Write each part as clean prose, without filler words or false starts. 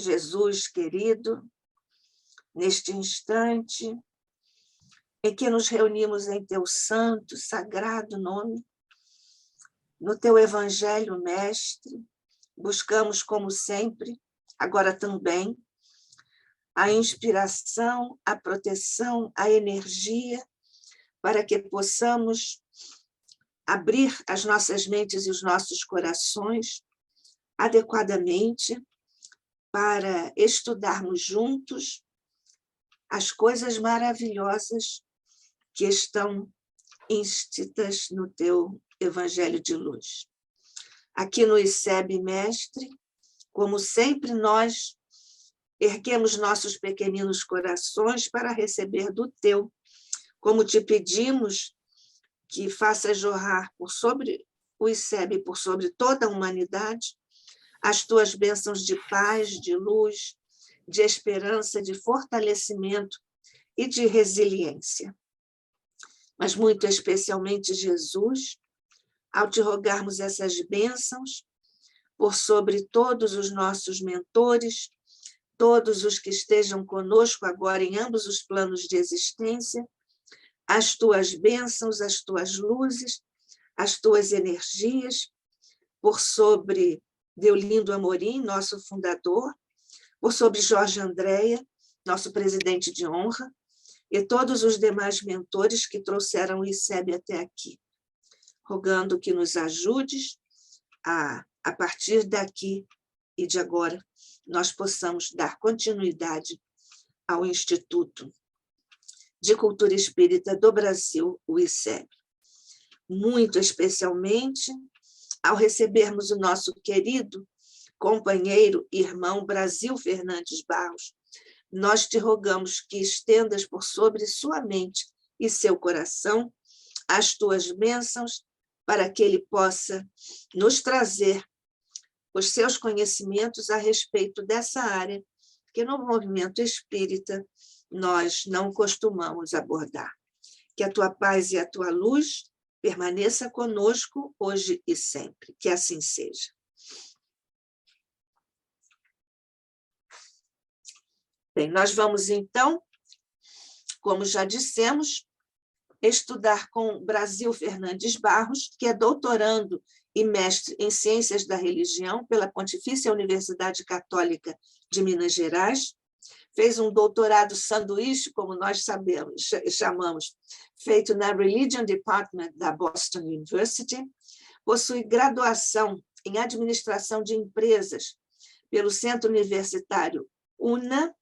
Jesus querido, neste instante em que nos reunimos em teu santo, sagrado nome, no teu evangelho, mestre, buscamos, como sempre, agora também, a inspiração, a proteção, a energia, para que possamos abrir as nossas mentes e os nossos corações adequadamente para estudarmos juntos as coisas maravilhosas que estão inscritas no teu Evangelho de Luz. Aqui no ICEB, mestre, como sempre, nós erguemos nossos pequeninos corações para receber do teu, como te pedimos que faça jorrar por sobre o ICEB e por sobre toda a humanidade as tuas bênçãos de paz, de luz, de esperança, de fortalecimento e de resiliência. Mas muito especialmente, Jesus, ao te rogarmos essas bênçãos por sobre todos os nossos mentores, todos os que estejam conosco agora em ambos os planos de existência, as tuas bênçãos, as tuas luzes, as tuas energias, por sobre Deolindo Amorim, nosso fundador, por sobre Jorge Andréa, nosso presidente de honra, e todos os demais mentores que trouxeram o ICEB até aqui, rogando que nos ajudes a partir daqui e de agora, nós possamos dar continuidade ao Instituto de Cultura Espírita do Brasil, o ICEB. Muito especialmente, ao recebermos o nosso querido companheiro, irmão Brasil Fernandes Barros, nós te rogamos que estendas por sobre sua mente e seu coração as tuas bênçãos para que ele possa nos trazer os seus conhecimentos a respeito dessa área que no movimento espírita nós não costumamos abordar. Que a tua paz e a tua luz permaneça conosco hoje e sempre. Que assim seja. Bem, nós vamos, então, como já dissemos, estudar com Brasil Fernandes Barros, que é doutorando e mestre em Ciências da Religião pela Pontifícia Universidade Católica de Minas Gerais, fez um doutorado sanduíche, como nós sabemos, chamamos, feito na Religion Department da Boston University, possui graduação em Administração de Empresas pelo Centro Universitário UNA,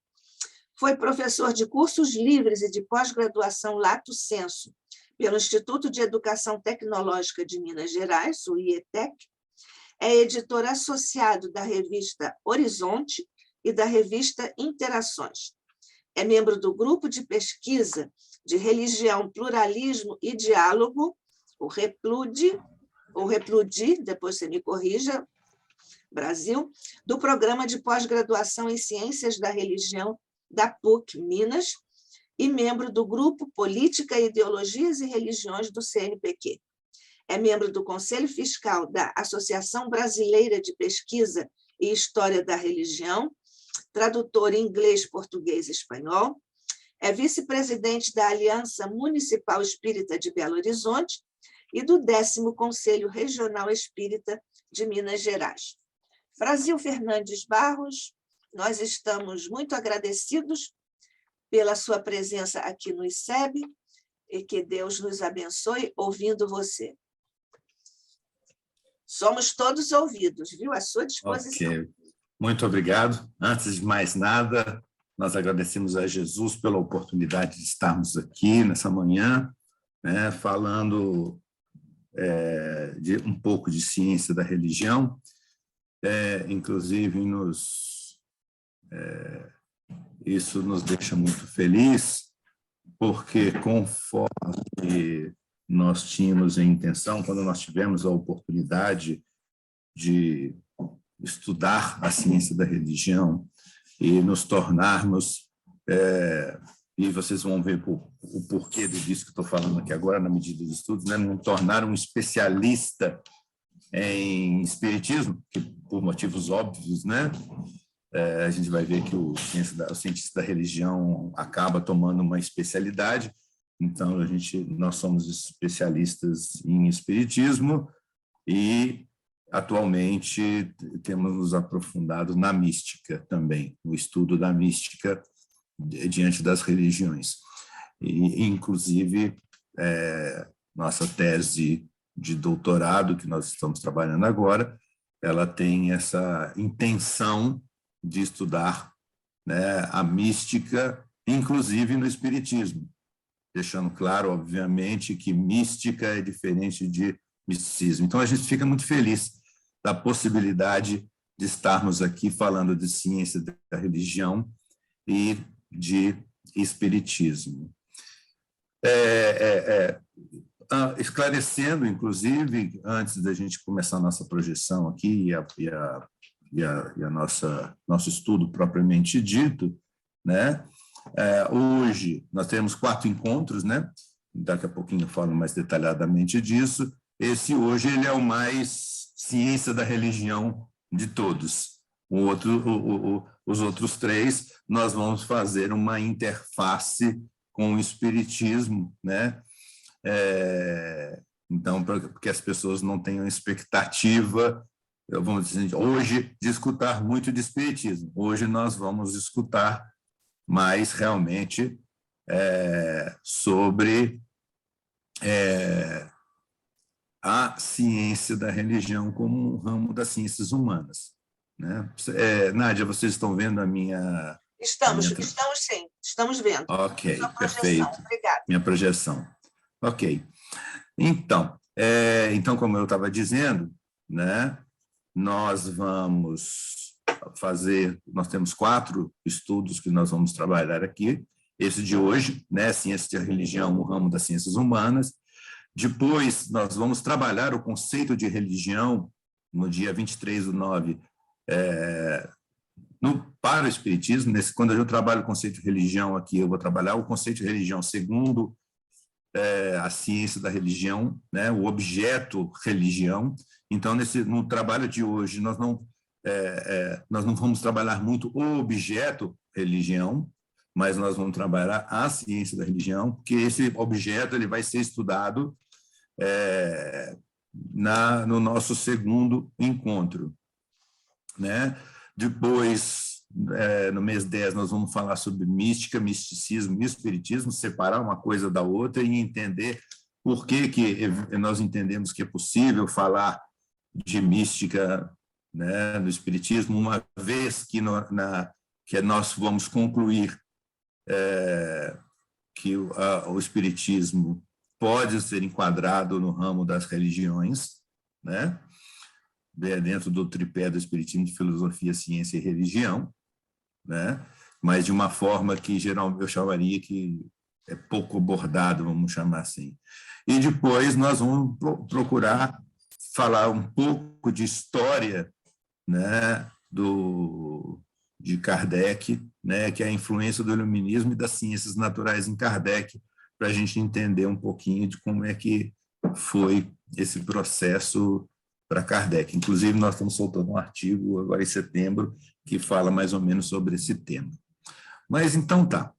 foi professor de cursos livres e de pós-graduação Lato Sensu pelo Instituto de Educação Tecnológica de Minas Gerais, o IETEC, é editor associado da revista Horizonte e da revista Interações. É membro do grupo de pesquisa de Religião, Pluralismo e Diálogo, o REPLUDI, depois você me corrija, Brasil, do Programa de Pós-Graduação em Ciências da Religião da PUC Minas e membro do Grupo Política, Ideologias e Religiões do CNPq. É membro do Conselho Fiscal da Associação Brasileira de Pesquisa e História da Religião, tradutor em inglês, português e espanhol, é vice-presidente da Aliança Municipal Espírita de Belo Horizonte e do 10º Conselho Regional Espírita de Minas Gerais. Brasil Fernandes Barros, nós estamos muito agradecidos pela sua presença aqui no ICEB e que Deus nos abençoe ouvindo você. Somos todos ouvidos, viu? À sua disposição. Ok. Muito obrigado. Antes de mais nada, nós agradecemos a Jesus pela oportunidade de estarmos aqui nessa manhã, né, falando de um pouco de ciência da religião, inclusive isso nos deixa muito feliz, porque conforme nós tínhamos em intenção, quando nós tivemos a oportunidade de estudar a ciência da religião e nos tornarmos, e vocês vão ver o porquê disso que estou falando aqui agora, na medida dos estudos, né, nos tornar um especialista em espiritismo, que, por motivos óbvios, né, a gente vai ver que o cientista da religião acaba tomando uma especialidade. Então, nós somos especialistas em espiritismo e, atualmente, temos nos aprofundado na mística também, no estudo da mística diante das religiões. E, inclusive, nossa tese de doutorado, que nós estamos trabalhando agora, ela tem essa intenção de estudar, né, a mística, inclusive no espiritismo, deixando claro, obviamente, que mística é diferente de misticismo. Então, a gente fica muito feliz da possibilidade de estarmos aqui falando de ciência da religião e de espiritismo. Esclarecendo, inclusive, antes da gente começar a nossa projeção aqui e a nosso estudo propriamente dito, né? Hoje nós temos 4 encontros, né? Daqui a pouquinho eu falo mais detalhadamente disso. Esse hoje ele é o mais ciência da religião de todos. Os outros 3 nós vamos fazer uma interface com o espiritismo, né? Então, para que as pessoas não tenham expectativa, vamos dizer, hoje, de escutar muito de espiritismo. Hoje nós vamos escutar mais realmente sobre a ciência da religião como um ramo das ciências humanas, né? Nádia, vocês estão vendo a minha... Estamos sim, estamos vendo. Ok, perfeito. Obrigada. Minha projeção. Ok. Então, como eu estava dizendo, né, nós temos 4 estudos que nós vamos trabalhar aqui. Esse de hoje, né, ciência da religião, o ramo das ciências humanas. Depois, nós vamos trabalhar o conceito de religião no dia 23/9, para o espiritismo. Quando eu trabalho o conceito de religião aqui, eu vou trabalhar o conceito de religião segundo a ciência da religião, né, o objeto religião. Então, no trabalho de hoje, nós não vamos trabalhar muito o objeto religião, mas nós vamos trabalhar a ciência da religião, porque esse objeto ele vai ser estudado no nosso segundo encontro, né? Depois, no mês 10, nós vamos falar sobre mística, misticismo e espiritismo, separar uma coisa da outra e entender por que nós entendemos que é possível falar de mística, né, no espiritismo, uma vez que nós vamos concluir que o espiritismo pode ser enquadrado no ramo das religiões, né, dentro do tripé do espiritismo de filosofia, ciência e religião, né, mas de uma forma que geralmente eu chamaria que é pouco abordado, vamos chamar assim. E depois nós vamos procurar falar um pouco de história, né, de Kardec, né, que é a influência do iluminismo e das ciências naturais em Kardec, para a gente entender um pouquinho de como é que foi esse processo para Kardec. Inclusive, nós estamos soltando um artigo agora em setembro que fala mais ou menos sobre esse tema. Mas então tá,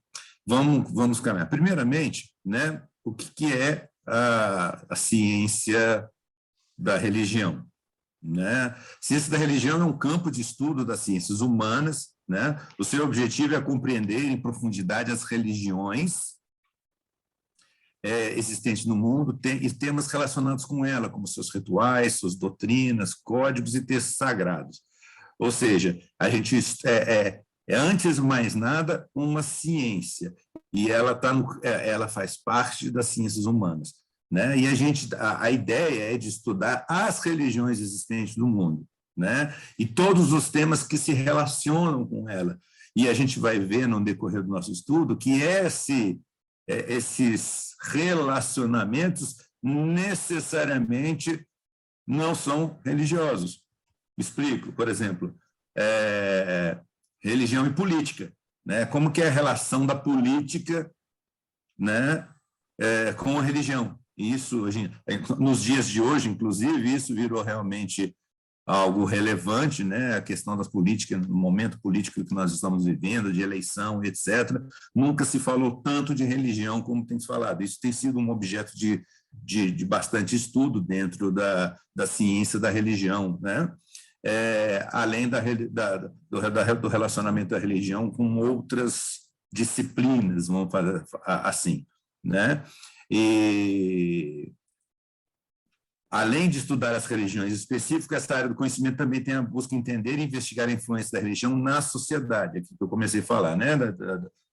vamos caminhar. Primeiramente, né, o que é a ciência da religião, né? A ciência da religião é um campo de estudo das ciências humanas, né? O seu objetivo é compreender em profundidade as religiões existentes no mundo e temas relacionados com ela, como seus rituais, suas doutrinas, códigos e textos sagrados. Ou seja, a gente antes de mais nada uma ciência e ela faz parte das ciências humanas, né? E a ideia é de estudar as religiões existentes no mundo, né? E todos os temas que se relacionam com ela. E a gente vai ver no decorrer do nosso estudo que esses relacionamentos necessariamente não são religiosos. Explico, por exemplo, religião e política, né? Como que é a relação da política, né, com a religião? Isso, nos dias de hoje, inclusive, isso virou realmente algo relevante, né? A questão das políticas, no momento político que nós estamos vivendo, de eleição, etc., nunca se falou tanto de religião como tem se falado. Isso tem sido um objeto de bastante estudo dentro da ciência da religião, né? Além do relacionamento da religião com outras disciplinas, vamos fazer assim, né? E além de estudar as religiões específicas, essa área do conhecimento também tem a busca entender e investigar a influência da religião na sociedade, aqui que eu comecei a falar, né?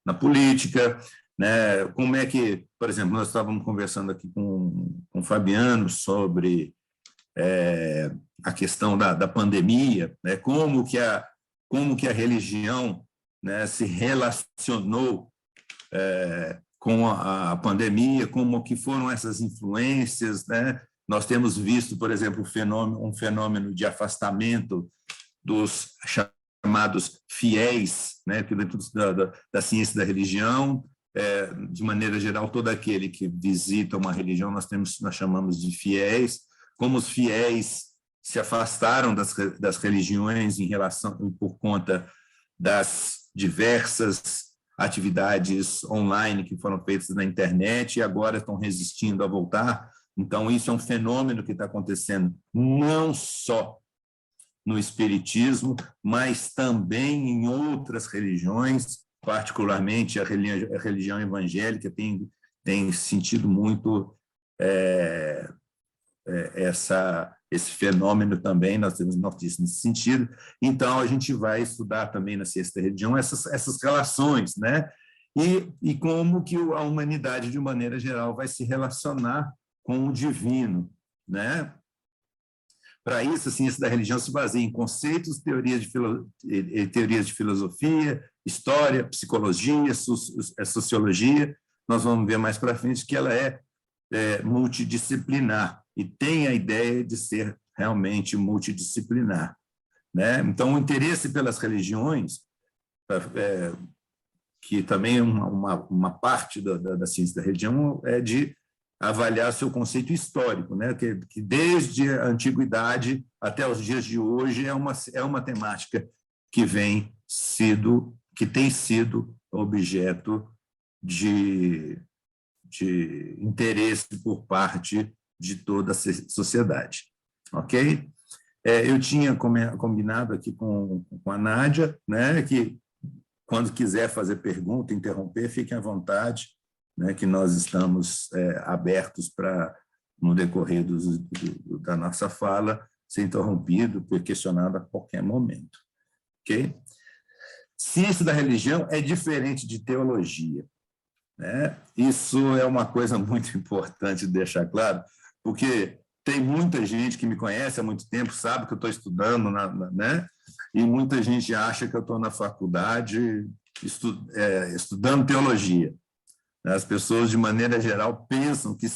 Na política, né? Como é que, por exemplo, nós estávamos conversando aqui com o Fabiano sobre a questão da pandemia, né? Como que a religião, né, se relacionou com a pandemia, como que foram essas influências, né? Nós temos visto, por exemplo, um fenômeno de afastamento dos chamados fiéis, né, que dentro da ciência da religião, de maneira geral, todo aquele que visita uma religião, nós chamamos de fiéis, como os fiéis se afastaram das religiões por conta das diversas atividades online que foram feitas na internet e agora estão resistindo a voltar. Então, isso é um fenômeno que está acontecendo não só no espiritismo, mas também em outras religiões, particularmente a religião evangélica tem sentido muito esse fenômeno também, nós temos notícias nesse sentido. Então, a gente vai estudar também na ciência da religião essas relações, né? E como que a humanidade, de maneira geral, vai se relacionar com o divino, né? Para isso, a ciência da religião se baseia em conceitos, teorias de filosofia, história, psicologia, sociologia. Nós vamos ver mais para frente que ela é multidisciplinar e tem a ideia de ser realmente multidisciplinar, né? Então, o interesse pelas religiões, que também é uma parte da ciência da religião, é de avaliar seu conceito histórico, né? Que desde a antiguidade até os dias de hoje é uma temática que tem sido objeto de interesse por parte de toda a sociedade, ok? Eu tinha combinado aqui com a Nádia, né, que quando quiser fazer pergunta, interromper, fiquem à vontade, né, que nós estamos abertos para, no decorrer da nossa fala, ser interrompido, questionado a qualquer momento, ok? Ciência da religião é diferente de teologia, né? Isso é uma coisa muito importante de deixar claro, porque tem muita gente que me conhece há muito tempo, sabe que eu estou estudando, né? E muita gente acha que eu estou na faculdade estudando teologia. As pessoas, de maneira geral, pensam que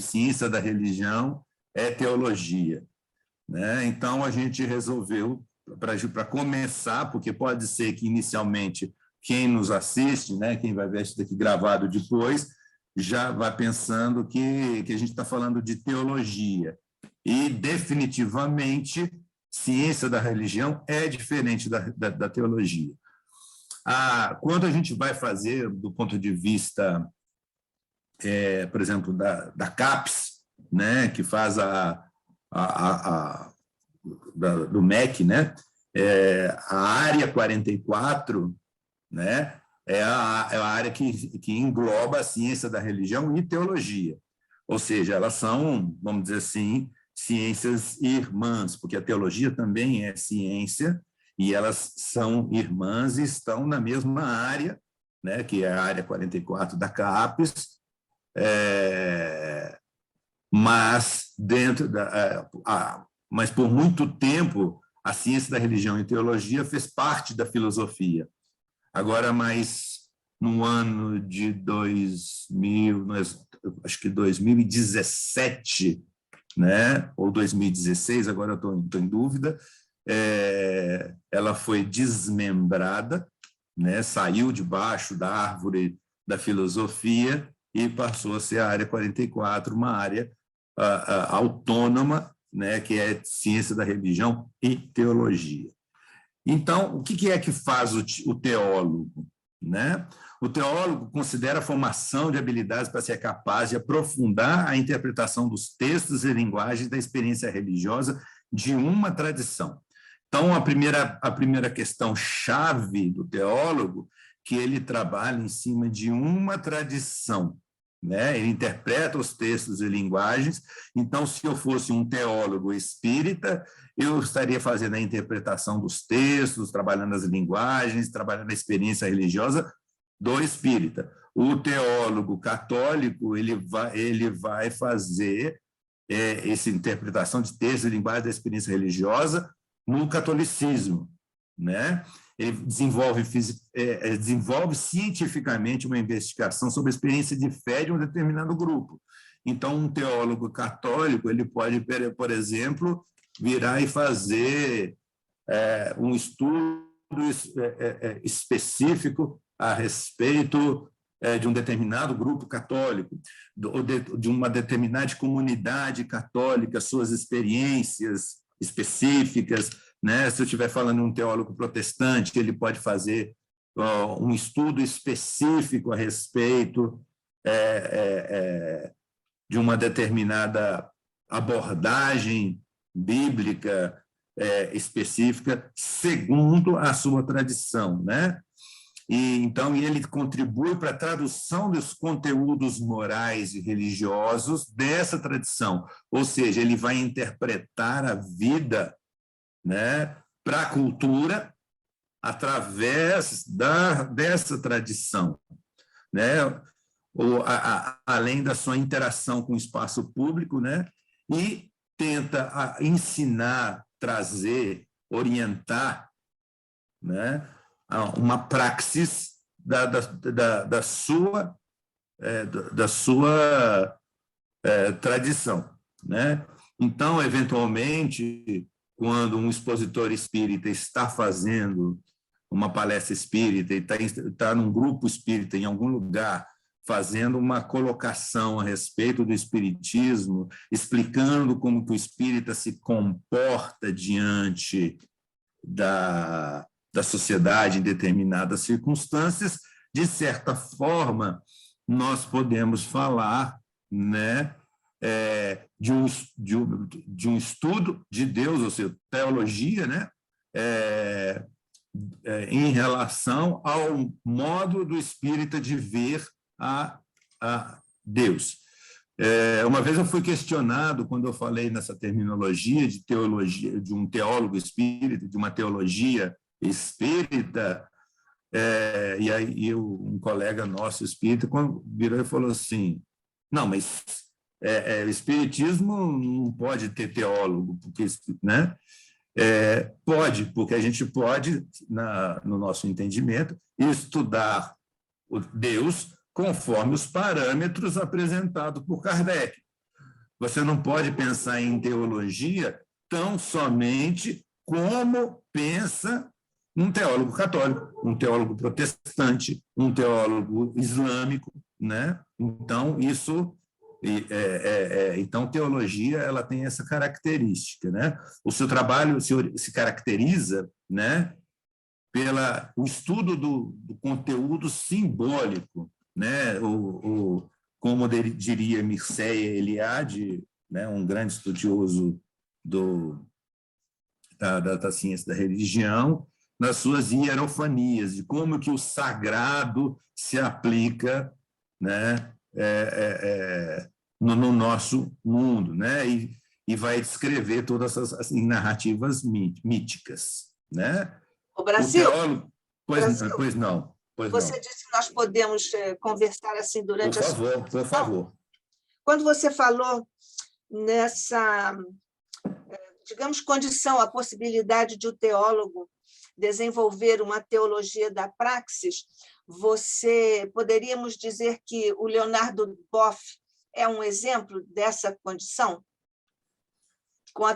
ciência da religião é teologia, né? Então, a gente resolveu, para começar, porque pode ser que, inicialmente, quem nos assiste, né, quem vai ver isso daqui gravado depois, já vai pensando que a gente está falando de teologia. E, definitivamente, ciência da religião é diferente da teologia. Quando a gente vai fazer, do ponto de vista, por exemplo, da CAPES, né, que faz do MEC, né, a área 44, né, é a área que engloba a ciência da religião e teologia. Ou seja, elas são, vamos dizer assim, ciências irmãs, porque a teologia também é ciência, e elas são irmãs e estão na mesma área, né, que é a área 44 da CAPES, mas mas por muito tempo a ciência da religião e teologia fez parte da filosofia. Agora, mais no ano de 2000, acho que 2017, né, ou 2016, agora eu estou em dúvida, ela foi desmembrada, né, saiu debaixo da árvore da filosofia e passou a ser a área 44, uma área autônoma, né, que é ciência da religião e teologia. Então, o que é que faz o teólogo, né? O teólogo considera a formação de habilidades para ser capaz de aprofundar a interpretação dos textos e linguagens da experiência religiosa de uma tradição. Então, a primeira questão chave do teólogo, que ele trabalha em cima de uma tradição, né? Ele interpreta os textos e linguagens. Então, se eu fosse um teólogo espírita, eu estaria fazendo a interpretação dos textos, trabalhando as linguagens, trabalhando a experiência religiosa do espírita. O teólogo católico, ele vai fazer essa interpretação de textos e linguagens da experiência religiosa no catolicismo, né? Ele desenvolve cientificamente uma investigação sobre a experiência de fé de um determinado grupo. Então, um teólogo católico, ele pode, por exemplo, virar e fazer um estudo específico a respeito de um determinado grupo católico, de uma determinada comunidade católica, suas experiências específicas, né? Se eu estiver falando de um teólogo protestante, ele pode fazer um estudo específico a respeito de uma determinada abordagem bíblica específica, segundo a sua tradição, né? Então, ele contribui para a tradução dos conteúdos morais e religiosos dessa tradição, ou seja, ele vai interpretar a vida, né, para a cultura através dessa tradição, né? Além da sua interação com o espaço público, né? E tenta ensinar, trazer, orientar, né, uma praxis da sua tradição, né? Então, eventualmente, quando um expositor espírita está fazendo uma palestra espírita e está num grupo espírita em algum lugar, fazendo uma colocação a respeito do espiritismo, explicando como que o espírita se comporta diante da sociedade em determinadas circunstâncias, de certa forma, nós podemos falar, né, de um estudo de Deus, ou seja, teologia, né, em relação ao modo do espírita de ver a Deus. Uma vez eu fui questionado, quando eu falei nessa terminologia de teologia, de um teólogo espírita, de uma teologia espírita, e aí um colega nosso espírita virou e falou assim, não, mas o espiritismo não pode ter teólogo, porque, né? Pode, porque a gente pode, no nosso entendimento, estudar o Deus conforme os parâmetros apresentados por Kardec. Você não pode pensar em teologia tão somente como pensa um teólogo católico, um teólogo protestante, um teólogo islâmico, né? Então, então, teologia ela tem essa característica, né? O seu trabalho se caracteriza, né, pelo estudo do conteúdo simbólico, né? Como diria Mircea Eliade, né, um grande estudioso da ciência da religião, nas suas hierofanias, de como que o sagrado se aplica, né, no nosso mundo, né, e vai descrever todas essas narrativas míticas, né? O Brasil, pois não. Você disse que nós podemos conversar assim durante por favor. Quando você falou nessa, digamos, condição, a possibilidade de o teólogo desenvolver uma teologia da praxis, poderíamos dizer que o Leonardo Boff é um exemplo dessa condição? Com a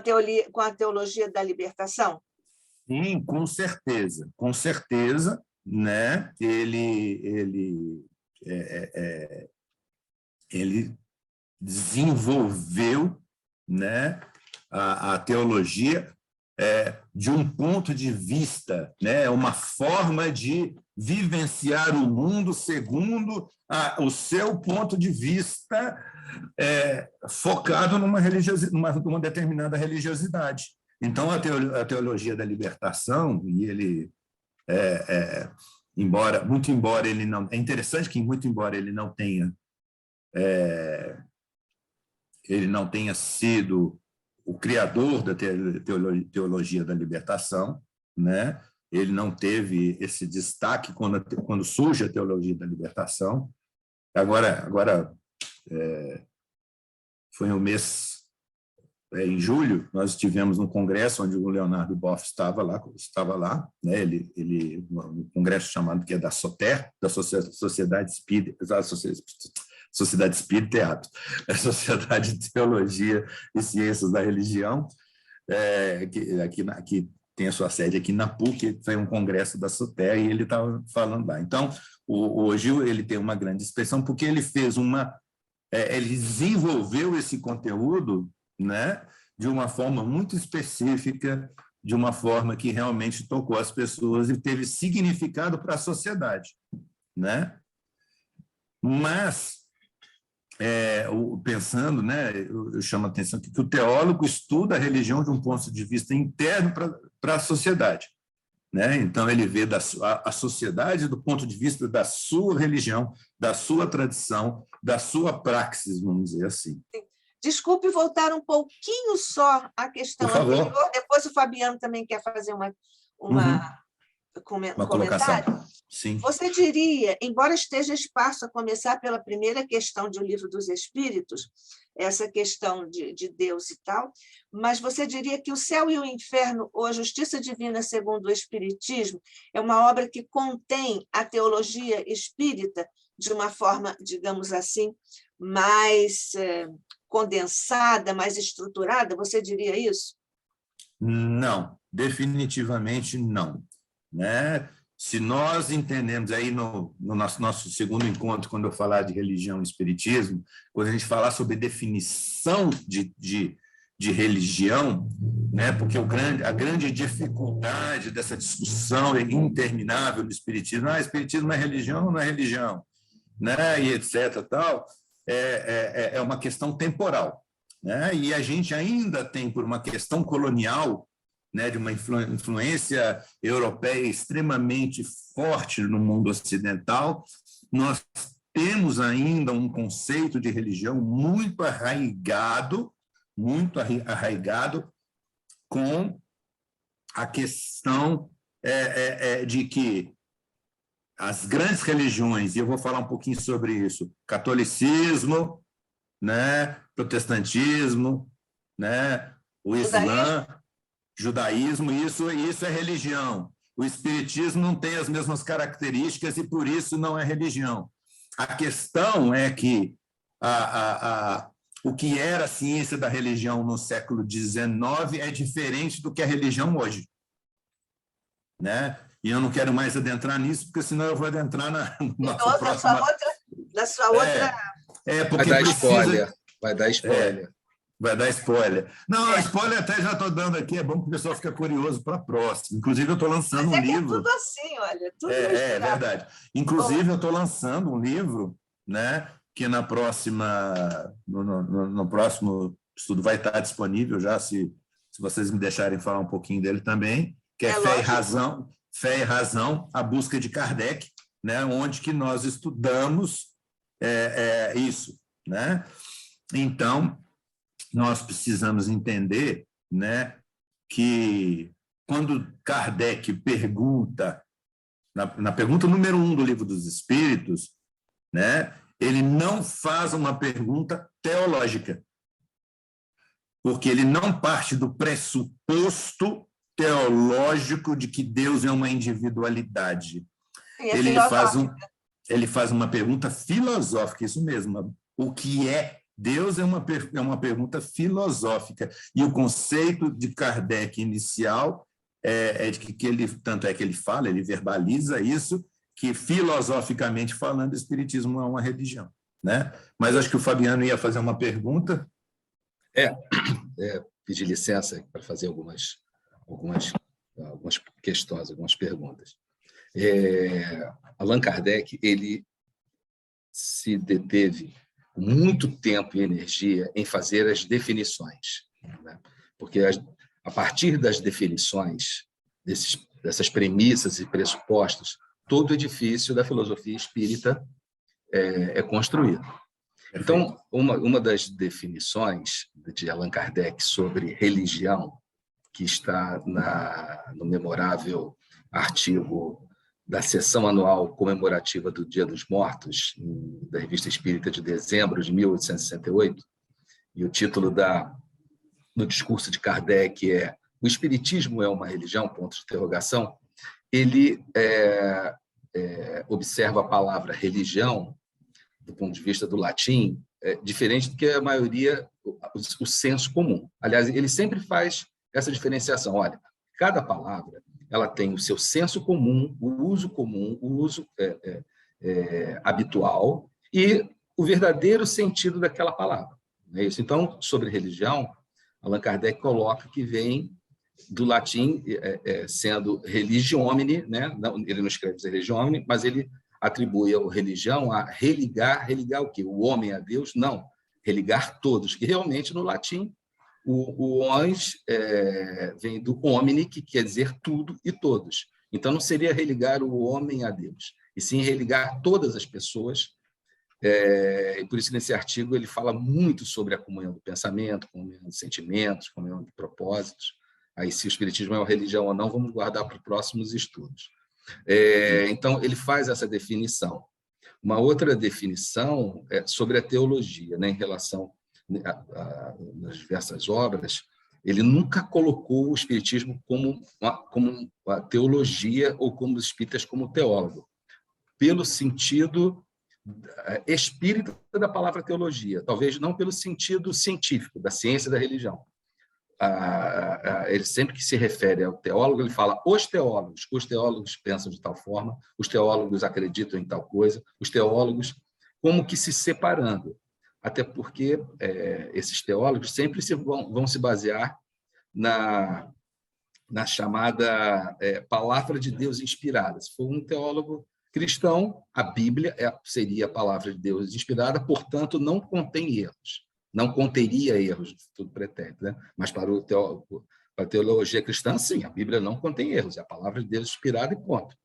teologia da libertação? Sim, com certeza, né? Ele desenvolveu, né, a teologia de um ponto de vista, né? Uma forma de vivenciar o mundo segundo o seu ponto de vista, focado numa determinada religiosidade. Então, a teologia da libertação, e ele, muito embora ele não... É interessante que, muito embora ele não tenha sido o criador da teologia da libertação, né? Ele não teve esse destaque quando surge a teologia da libertação. Agora foi um mês, em julho, nós tivemos um congresso onde o Leonardo Boff estava lá, né? Ele um congresso chamado que é da SOTER, da Sociedade Espírita, Sociedade Espírita e Hábitos, a Sociedade de Teologia e Ciências da Religião, que tem a sua sede aqui na PUC, foi um congresso da SOTER e ele estava falando lá. Então, o Gil, ele tem uma grande expressão porque ele fez ele desenvolveu esse conteúdo, né, de uma forma muito específica, de uma forma que realmente tocou as pessoas e teve significado para a sociedade, né? Mas, pensando, né, eu chamo a atenção que o teólogo estuda a religião de um ponto de vista interno para a sociedade, né? Então, ele vê a sociedade do ponto de vista da sua religião, da sua tradição, da sua praxis, vamos dizer assim. Desculpe voltar um pouquinho só à questão anterior, depois o Fabiano também quer fazer um comentário. Colocação. Sim. Você diria, embora esteja espaço a começar pela primeira questão de O Livro dos Espíritos, essa questão de Deus e tal, mas você diria que O Céu e o Inferno, ou A Justiça Divina segundo o Espiritismo, é uma obra que contém a teologia espírita de uma forma, digamos assim, mais condensada, mais estruturada? Você diria isso? Não, definitivamente não, né? Se nós entendemos aí no nosso segundo encontro, quando eu falar de religião e espiritismo, quando a gente falar sobre definição de religião, né? Porque a grande dificuldade dessa discussão interminável do espiritismo, espiritismo não é religião, né? E etc. Tal, é uma questão temporal, né? E a gente ainda tem, por uma questão colonial, né, de uma influência europeia extremamente forte no mundo ocidental, nós temos ainda um conceito de religião muito arraigado com a questão de que as grandes religiões, e eu vou falar um pouquinho sobre isso, catolicismo, né, protestantismo, né, o Islã, judaísmo, isso é religião. O espiritismo não tem as mesmas características e, por isso, não é religião. A questão é que o que era a ciência da religião no século XIX é diferente do que a religião hoje, né? E eu não quero mais adentrar nisso, porque senão eu vou adentrar na próxima... Na sua outra... Porque vai dar spoiler. Vai dar spoiler. Não, spoiler até já estou dando aqui, é bom que o pessoal fique curioso para a próxima. Inclusive, eu estou lançando um livro... É tudo assim, olha. Tudo é verdade. Inclusive, eu estou lançando um livro, né, que no próximo estudo vai estar disponível já, se vocês me deixarem falar um pouquinho dele também, que é Fé e Razão, a busca de Kardec, né, onde que nós estudamos isso, né? Então, nós precisamos entender, né, que quando Kardec pergunta, na pergunta número 1 do Livro dos Espíritos, né, ele não faz uma pergunta teológica, porque ele não parte do pressuposto teológico de que Deus é uma individualidade. Ele faz uma pergunta filosófica, isso mesmo. O que é Deus é uma pergunta filosófica. E o conceito de Kardec inicial de que ele, tanto é que ele fala, ele verbaliza isso, que filosoficamente falando, o espiritismo não é uma religião, né? Mas acho que o Fabiano ia fazer uma pergunta. pedir licença para fazer algumas questões, algumas perguntas. Allan Kardec, ele se deteve muito tempo e energia em fazer as definições, né? Porque a partir das definições, dessas premissas e pressupostos, todo edifício da filosofia espírita é construído. Então, uma das definições de Allan Kardec sobre religião, que está no memorável artigo da sessão anual comemorativa do Dia dos Mortos, da Revista Espírita de dezembro de 1868, e o título do discurso de Kardec é "O Espiritismo é uma religião?", ponto de interrogação. Ele observa a palavra religião, do ponto de vista do latim, diferente do que a maioria, o senso comum. Aliás, ele sempre faz essa diferenciação. Olha, cada palavra ela tem o seu senso comum, o uso habitual e o verdadeiro sentido daquela palavra. Não é isso? Então, sobre religião, Allan Kardec coloca que vem do latim, sendo religiomini, né? Ele não escreve religiomini, mas ele atribui a religião a religar o quê? O homem a Deus? Não, religar todos, que realmente no latim o ons vem do homine, que quer dizer tudo e todos. Então, não seria religar o homem a Deus, e sim religar todas as pessoas. E por isso, nesse artigo, ele fala muito sobre a comunhão do pensamento, comunhão de sentimentos, comunhão de propósitos. Aí, se o Espiritismo é uma religião ou não, vamos guardar para os próximos estudos. Então, ele faz essa definição. Uma outra definição é sobre a teologia, né, em relação nas diversas obras. Ele nunca colocou o Espiritismo como a teologia ou como os espíritas como teólogo, pelo sentido espírita da palavra teologia, talvez não pelo sentido científico, da ciência da religião. Ele sempre que se refere ao teólogo, ele fala os teólogos pensam de tal forma, os teólogos acreditam em tal coisa, os teólogos como que se separando, até porque esses teólogos sempre vão se basear na chamada palavra de Deus inspirada. Se for um teólogo cristão, a Bíblia seria a palavra de Deus inspirada, portanto, não contém erros. Não conteria erros de tudo pretérito, né? Mas para a teologia cristã, sim, a Bíblia não contém erros, é a palavra de Deus inspirada e ponto.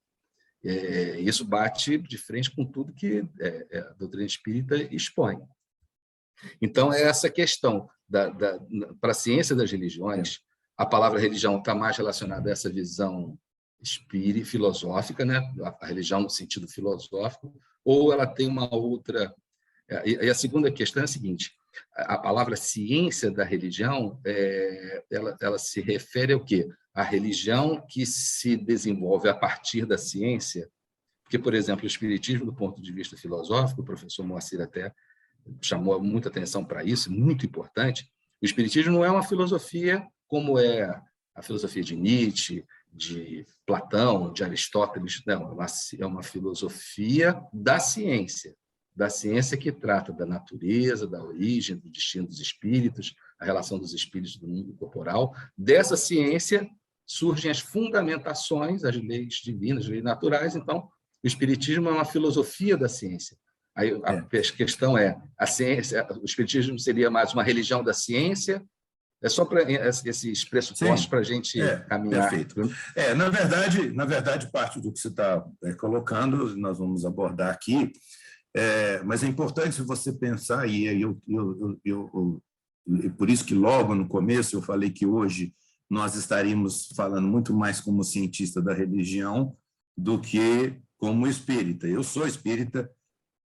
Isso bate de frente com tudo que a doutrina espírita expõe. Então, é essa questão. Para a ciência das religiões, a palavra religião está mais relacionada a essa visão filosófica, né? A religião no sentido filosófico, ou ela tem uma outra... E a segunda questão é a seguinte: a palavra ciência da religião, ela se refere ao quê? A religião que se desenvolve a partir da ciência, porque, por exemplo, o Espiritismo, do ponto de vista filosófico, o professor Moacir até chamou muita atenção para isso, muito importante. O Espiritismo não é uma filosofia como é a filosofia de Nietzsche, de Platão, de Aristóteles, não, é uma filosofia da ciência que trata da natureza, da origem, do destino dos espíritos, a relação dos espíritos do mundo corporal. Dessa ciência surgem as fundamentações, as leis divinas, as leis naturais. Então, o Espiritismo é uma filosofia da ciência. Aí a questão é, a ciência, o Espiritismo seria mais uma religião da ciência? É só para esses pressupostos para a gente caminhar. Perfeito. Na verdade, parte do que você está colocando, nós vamos abordar aqui. Mas é importante você pensar, e por isso que logo no começo eu falei que hoje nós estaríamos falando muito mais como cientista da religião do que como espírita. Eu sou espírita,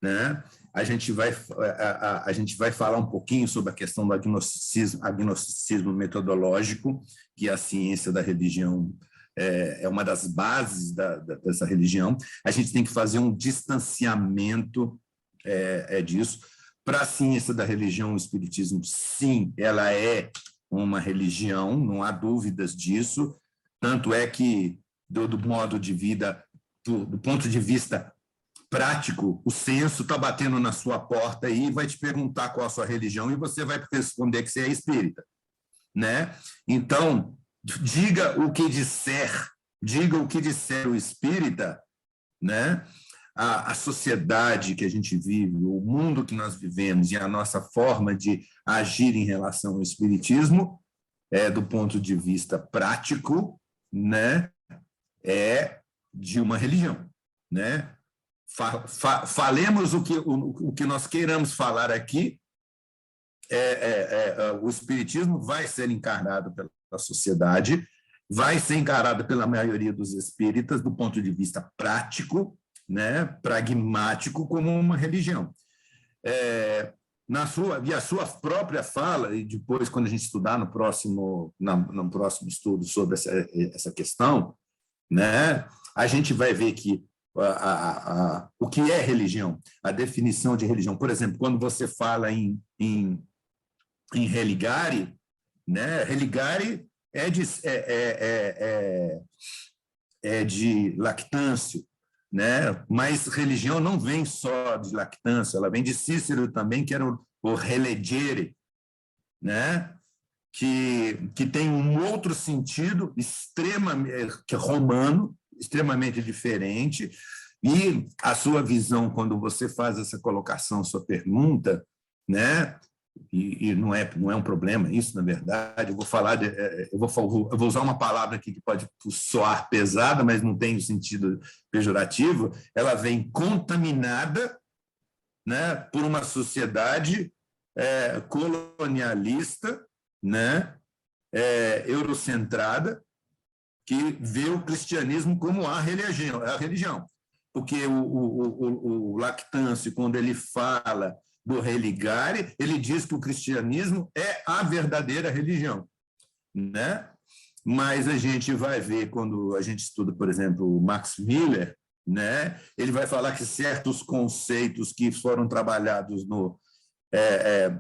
né? A gente vai falar um pouquinho sobre a questão do agnosticismo metodológico, que a ciência da religião é uma das bases dessa religião. A gente tem que fazer um distanciamento disso. Para a ciência da religião, o Espiritismo, sim, ela é uma religião, não há dúvidas disso. Tanto é que, do modo de vida, do ponto de vista prático, o censo está batendo na sua porta aí e vai te perguntar qual a sua religião e você vai responder que você é espírita. né? Então, diga o que disser o espírita, né? A sociedade que a gente vive, o mundo que nós vivemos e a nossa forma de agir em relação ao espiritismo, do ponto de vista prático, né? É de uma religião, né? Falemos o que nós queiramos falar aqui, o espiritismo vai ser encarnado pela sociedade, vai ser encarado pela maioria dos espíritas do ponto de vista prático, né, pragmático, como uma religião. E a sua própria fala, e depois, quando a gente estudar no próximo estudo sobre essa questão, né, a gente vai ver que o que é religião, a definição de religião. Por exemplo, quando você fala em religare, né, religare é de lactâncio, né? Mas religião não vem só de lactância, ela vem de Cícero também, que era o relegere, né? Que tem um outro sentido extremamente romano, extremamente diferente, e a sua visão, quando você faz essa colocação, sua pergunta, né? E não é um problema isso, na verdade. Eu vou usar uma palavra aqui que pode soar pesada, mas não tem o sentido pejorativo. Ela vem contaminada, né, por uma sociedade colonialista, né, eurocentrada, que vê o cristianismo como a religião. Porque o Lactâncio, quando ele fala do religare, ele diz que o cristianismo é a verdadeira religião, né? Mas a gente vai ver, quando a gente estuda, por exemplo, o Max Miller, né? Ele vai falar que certos conceitos que foram trabalhados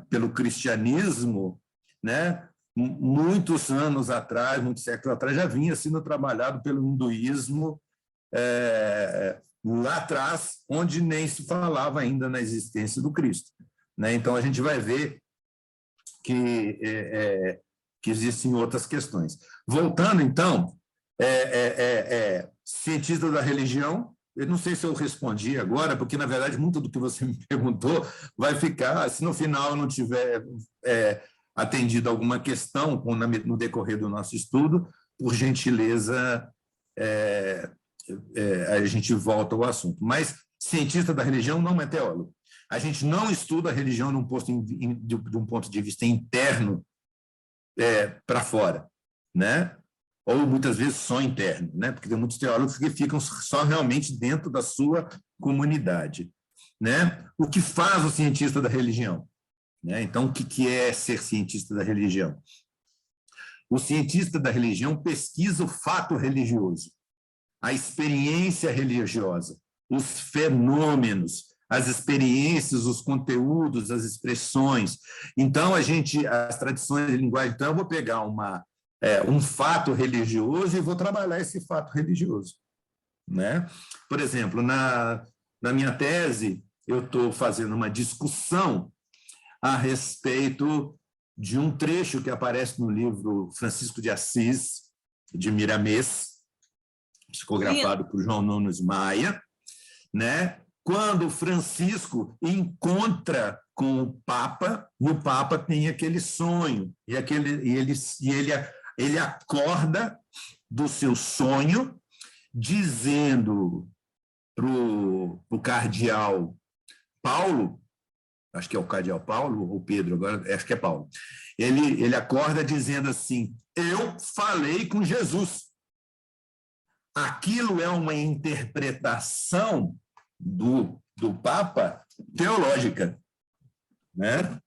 pelo cristianismo, né? Muitos anos atrás, muitos séculos atrás, já vinha sendo trabalhado pelo hinduísmo, lá atrás, onde nem se falava ainda na existência do Cristo, né? Então, a gente vai ver que existem outras questões. Voltando, então, cientista da religião, eu não sei se eu respondi agora, porque, na verdade, muito do que você me perguntou vai ficar, se no final eu não tiver atendido alguma questão no decorrer do nosso estudo, por gentileza, a gente volta ao assunto. Mas cientista da religião não é teólogo. A gente não estuda a religião de um ponto de vista interno para fora, né? Ou muitas vezes só interno, né? Porque tem muitos teólogos que ficam só realmente dentro da sua comunidade, né? O que faz o cientista da religião, né? Então, o que é ser cientista da religião? O cientista da religião pesquisa o fato religioso, a experiência religiosa, os fenômenos, as experiências, os conteúdos, as expressões. Então, as tradições de linguagem, então eu vou pegar um fato religioso e vou trabalhar esse fato religioso, né? Por exemplo, na minha tese, eu estou fazendo uma discussão a respeito de um trecho que aparece no livro Francisco de Assis, de Miramês, psicografado por João Nunes Maia, né? Quando Francisco encontra com o Papa, e o Papa tem aquele sonho, e ele acorda do seu sonho, dizendo para o cardeal Paulo, acho que é o cardeal Paulo ou Pedro, agora acho que é Paulo, ele acorda dizendo assim: eu falei com Jesus. Aquilo é uma interpretação do Papa teológica, né?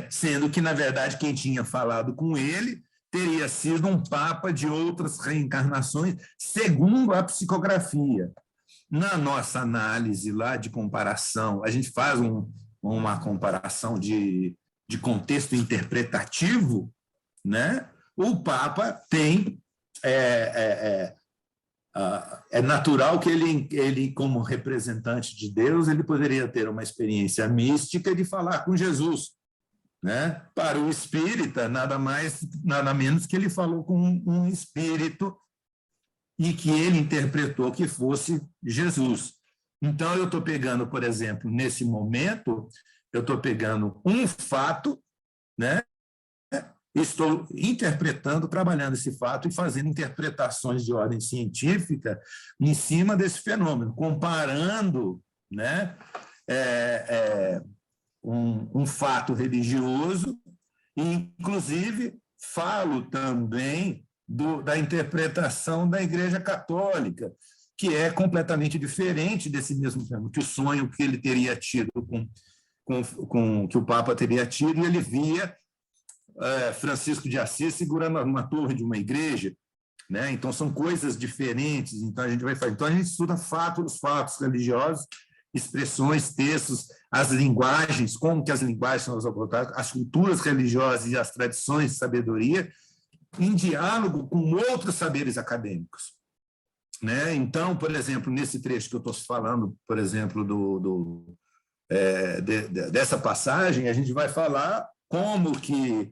Sendo que, na verdade, quem tinha falado com ele teria sido um Papa de outras reencarnações, segundo a psicografia. Na nossa análise lá de comparação, a gente faz uma comparação de contexto interpretativo, né? O Papa tem... É natural que ele, como representante de Deus, ele poderia ter uma experiência mística de falar com Jesus, né? Para o espírita, nada mais, nada menos que ele falou com um espírito e que ele interpretou que fosse Jesus. Então, eu estou pegando, por exemplo, nesse momento, eu estou pegando um fato, né? Estou interpretando, trabalhando esse fato e fazendo interpretações de ordem científica em cima desse fenômeno, comparando, né, um fato religioso, e, inclusive, falo também da interpretação da Igreja Católica, que é completamente diferente desse mesmo fenômeno, que o sonho que ele teria tido que o Papa teria tido, e ele via Francisco de Assis segurando uma torre de uma igreja, né? Então são coisas diferentes. Então a gente vai fazer. Então a gente estuda os fatos religiosos, expressões, textos, as linguagens, como que as linguagens são abordadas, as culturas religiosas e as tradições de sabedoria, em diálogo com outros saberes acadêmicos, né? Então, por exemplo, nesse trecho que eu estou falando, por exemplo, dessa passagem, a gente vai falar como que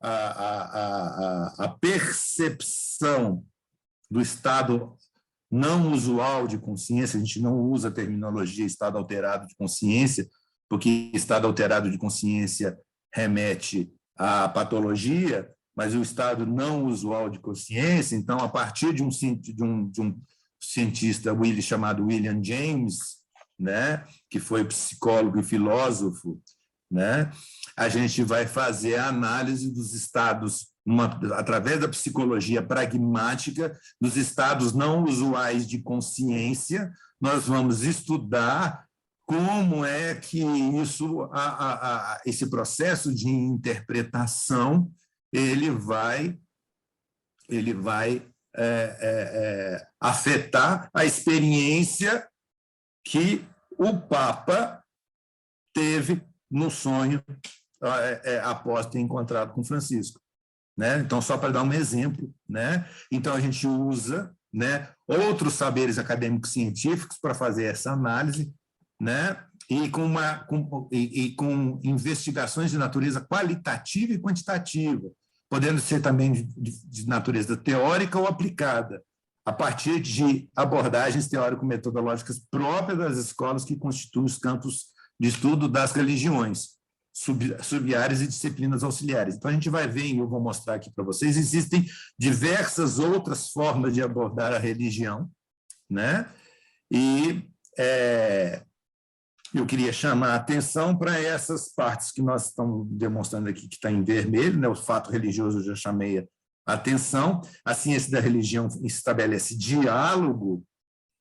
a percepção do estado não usual de consciência, a gente não usa a terminologia estado alterado de consciência, porque estado alterado de consciência remete à patologia, mas o estado não usual de consciência, então, a partir de um cientista chamado William James, né, que foi psicólogo e filósofo, né, a gente vai fazer a análise dos estados, através da psicologia pragmática, dos estados não usuais de consciência. Nós vamos estudar como é que esse processo de interpretação ele vai afetar a experiência que o Papa teve no sonho após ter encontrado com Francisco, né? Então, só para dar um exemplo, né? Então, a gente usa, né, outros saberes acadêmicos científicos para fazer essa análise, né? E com investigações de natureza qualitativa e quantitativa, podendo ser também de natureza teórica ou aplicada, a partir de abordagens teórico-metodológicas próprias das escolas que constituem os campos de estudo das religiões, sub-áreas e disciplinas auxiliares. Então, a gente vai ver, e eu vou mostrar aqui para vocês, existem diversas outras formas de abordar a religião, né? E eu queria chamar a atenção para essas partes que nós estamos demonstrando aqui, que está em vermelho, né? O fato religioso eu já chamei a atenção. A ciência da religião estabelece diálogo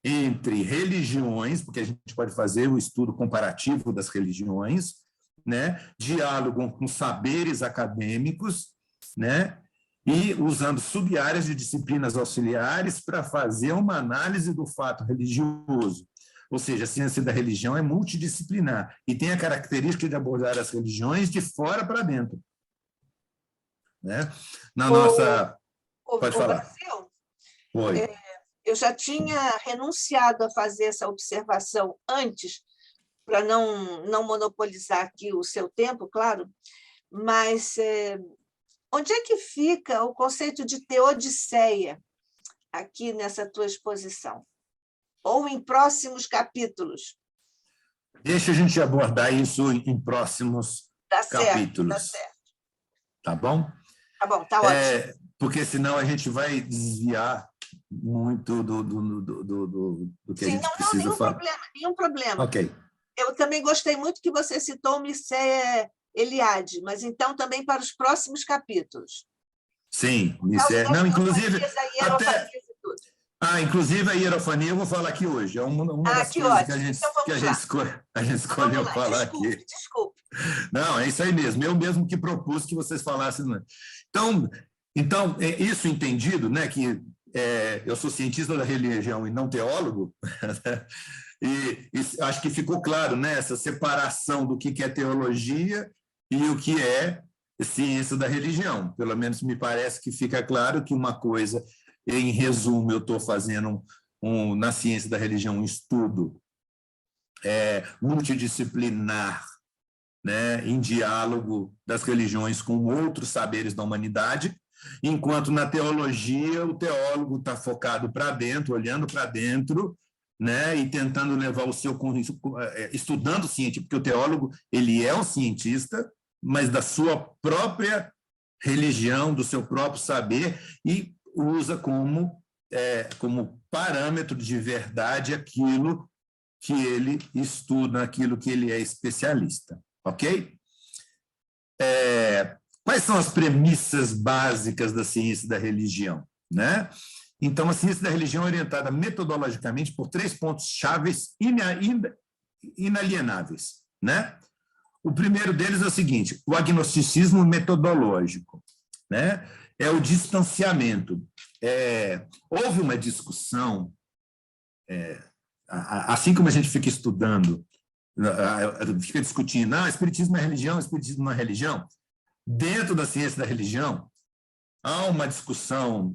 entre religiões, porque a gente pode fazer o estudo comparativo das religiões, né? Diálogo com saberes acadêmicos, né? E usando sub-áreas de disciplinas auxiliares para fazer uma análise do fato religioso. Ou seja, a ciência da religião é multidisciplinar e tem a característica de abordar as religiões de fora para dentro, né? Na nossa... Pode falar. Brasil, Oi. Eu já tinha renunciado a fazer essa observação antes, para não monopolizar aqui o seu tempo, claro, mas onde é que fica o conceito de teodiceia aqui nessa tua exposição? Ou em próximos capítulos? Deixa a gente abordar isso em próximos capítulos. Tá certo. Tá bom? Tá bom, tá ótimo. Porque senão a gente vai desviar muito do que a gente precisa falar. Nenhum problema. Ok. Eu também gostei muito que você citou o Mircea Eliade, mas então também para os próximos capítulos. Sim, Mircea. Não, inclusive... inclusive a hierofania eu vou falar aqui hoje. É uma das coisas que a gente escolheu falar aqui. Desculpe. Não, é isso aí mesmo. Eu mesmo que propus que vocês falassem. Então isso entendido, né, que eu sou cientista da religião e não teólogo, e acho que ficou claro, né, essa separação do que é teologia e o que é ciência da religião. Pelo menos me parece que fica claro que uma coisa... Em resumo, eu estou fazendo na ciência da religião um estudo multidisciplinar né, em diálogo das religiões com outros saberes da humanidade, enquanto na teologia o teólogo está focado para dentro, olhando para dentro, né, e tentando levar o seu estudando ciência, porque o teólogo ele é um cientista, mas da sua própria religião, do seu próprio saber, e usa como parâmetro de verdade aquilo que ele estuda, aquilo que ele é especialista, ok? Quais são as premissas básicas da ciência da religião, né? Então, a ciência da religião é orientada metodologicamente por 3 pontos chaves inalienáveis, né? O primeiro deles é o seguinte: o agnosticismo metodológico, né? É o distanciamento. Houve uma discussão, assim como a gente fica estudando, fica discutindo, espiritismo é religião, espiritismo não é religião. Dentro da ciência da religião, há uma discussão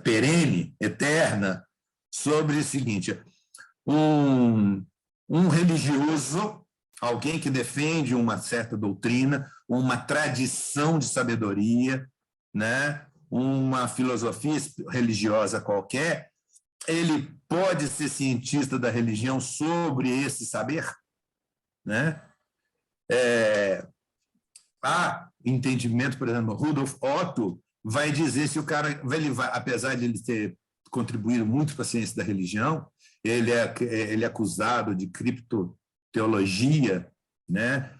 perene, eterna, sobre o seguinte: um religioso, alguém que defende uma certa doutrina, uma tradição de sabedoria, né, uma filosofia religiosa qualquer, ele pode ser cientista da religião sobre esse saber, né? Há entendimento, por exemplo, Rudolf Otto vai dizer se o cara, apesar de ele ter contribuído muito para a ciência da religião, ele é acusado de criptoteologia, né?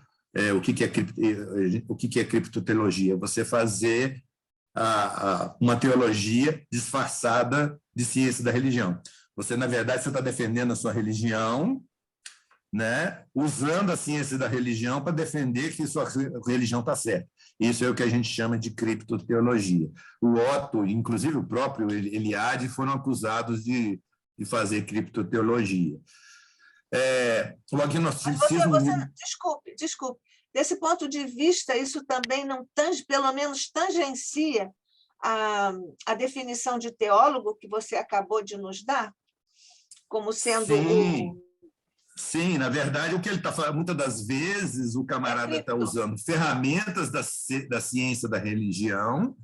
O que é criptoteologia? Você fazer uma teologia disfarçada de ciência da religião. Você, na verdade, você está defendendo a sua religião, né, usando a ciência da religião para defender que sua religião está certa. Isso é o que a gente chama de criptoteologia. O Otto, inclusive o próprio Eliade, foram acusados de fazer criptoteologia. O agnosticismo... Desculpe. Desse ponto de vista, isso também não pelo menos tangencia a definição de teólogo que você acabou de nos dar, como sendo Sim, na verdade, o que ele está falando, muitas das vezes o camarada está usando ferramentas da ciência da religião,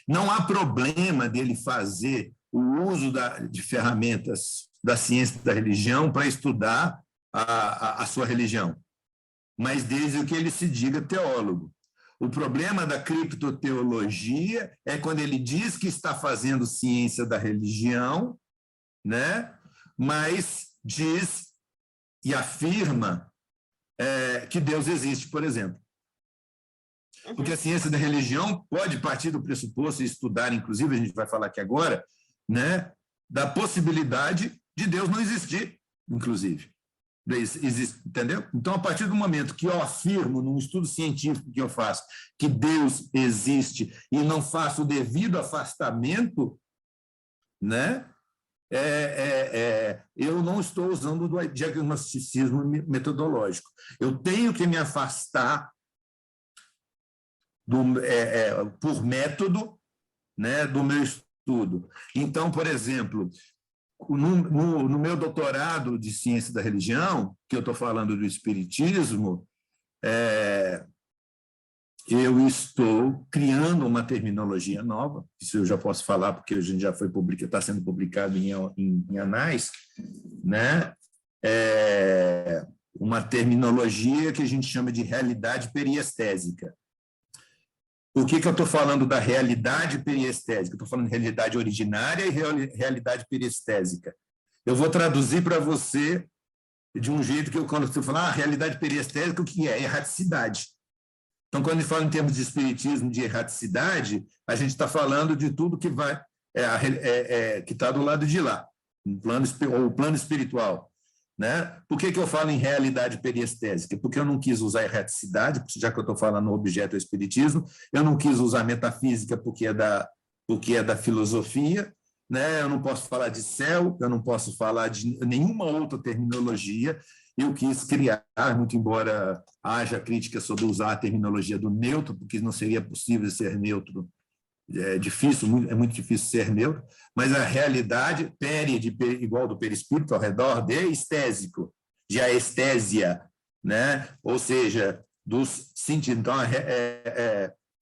não há problema dele fazer o uso de ferramentas da ciência da religião para estudar a sua religião, mas desde que ele se diga teólogo. O problema da criptoteologia é quando ele diz que está fazendo ciência da religião, né? Mas diz e afirma que Deus existe, por exemplo. Porque a ciência da religião pode partir do pressuposto e estudar, inclusive, a gente vai falar aqui agora, né, da possibilidade de Deus não existir, inclusive. Entendeu? Então, a partir do momento que eu afirmo, num estudo científico que eu faço, que Deus existe e não faço o devido afastamento, né, eu não estou usando do diagnosticismo metodológico. Eu tenho que me afastar por método, né, do meu estudo. Então, por exemplo, no meu doutorado de ciência da religião, que eu estou falando do espiritismo, eu estou criando uma terminologia nova, isso eu já posso falar, porque a gente já foi está sendo publicado em anais, né? Uma terminologia que a gente chama de realidade periestésica. Por que eu estou falando da realidade periestésica? Estou falando de realidade originária e realidade periestésica. Eu vou traduzir para você de um jeito que quando você falar realidade periestésica, o que é? Erraticidade. Então, quando a gente fala em termos de espiritismo, de erraticidade, a gente está falando de tudo que vai que está do lado de lá, o plano espiritual. Né? Por que eu falo em realidade periestésica? Porque eu não quis usar erraticidade, já que eu estou falando no objeto do espiritismo, eu não quis usar metafísica porque é da filosofia, né? Eu não posso falar de céu, eu não posso falar de nenhuma outra terminologia. Eu quis criar, muito embora haja crítica sobre usar a terminologia do neutro, porque não seria possível ser neutro. É muito difícil ser neutro, mas a realidade igual do perispírito ao redor de estésico, de aestésia, né? Ou seja, dos sentidos. Então,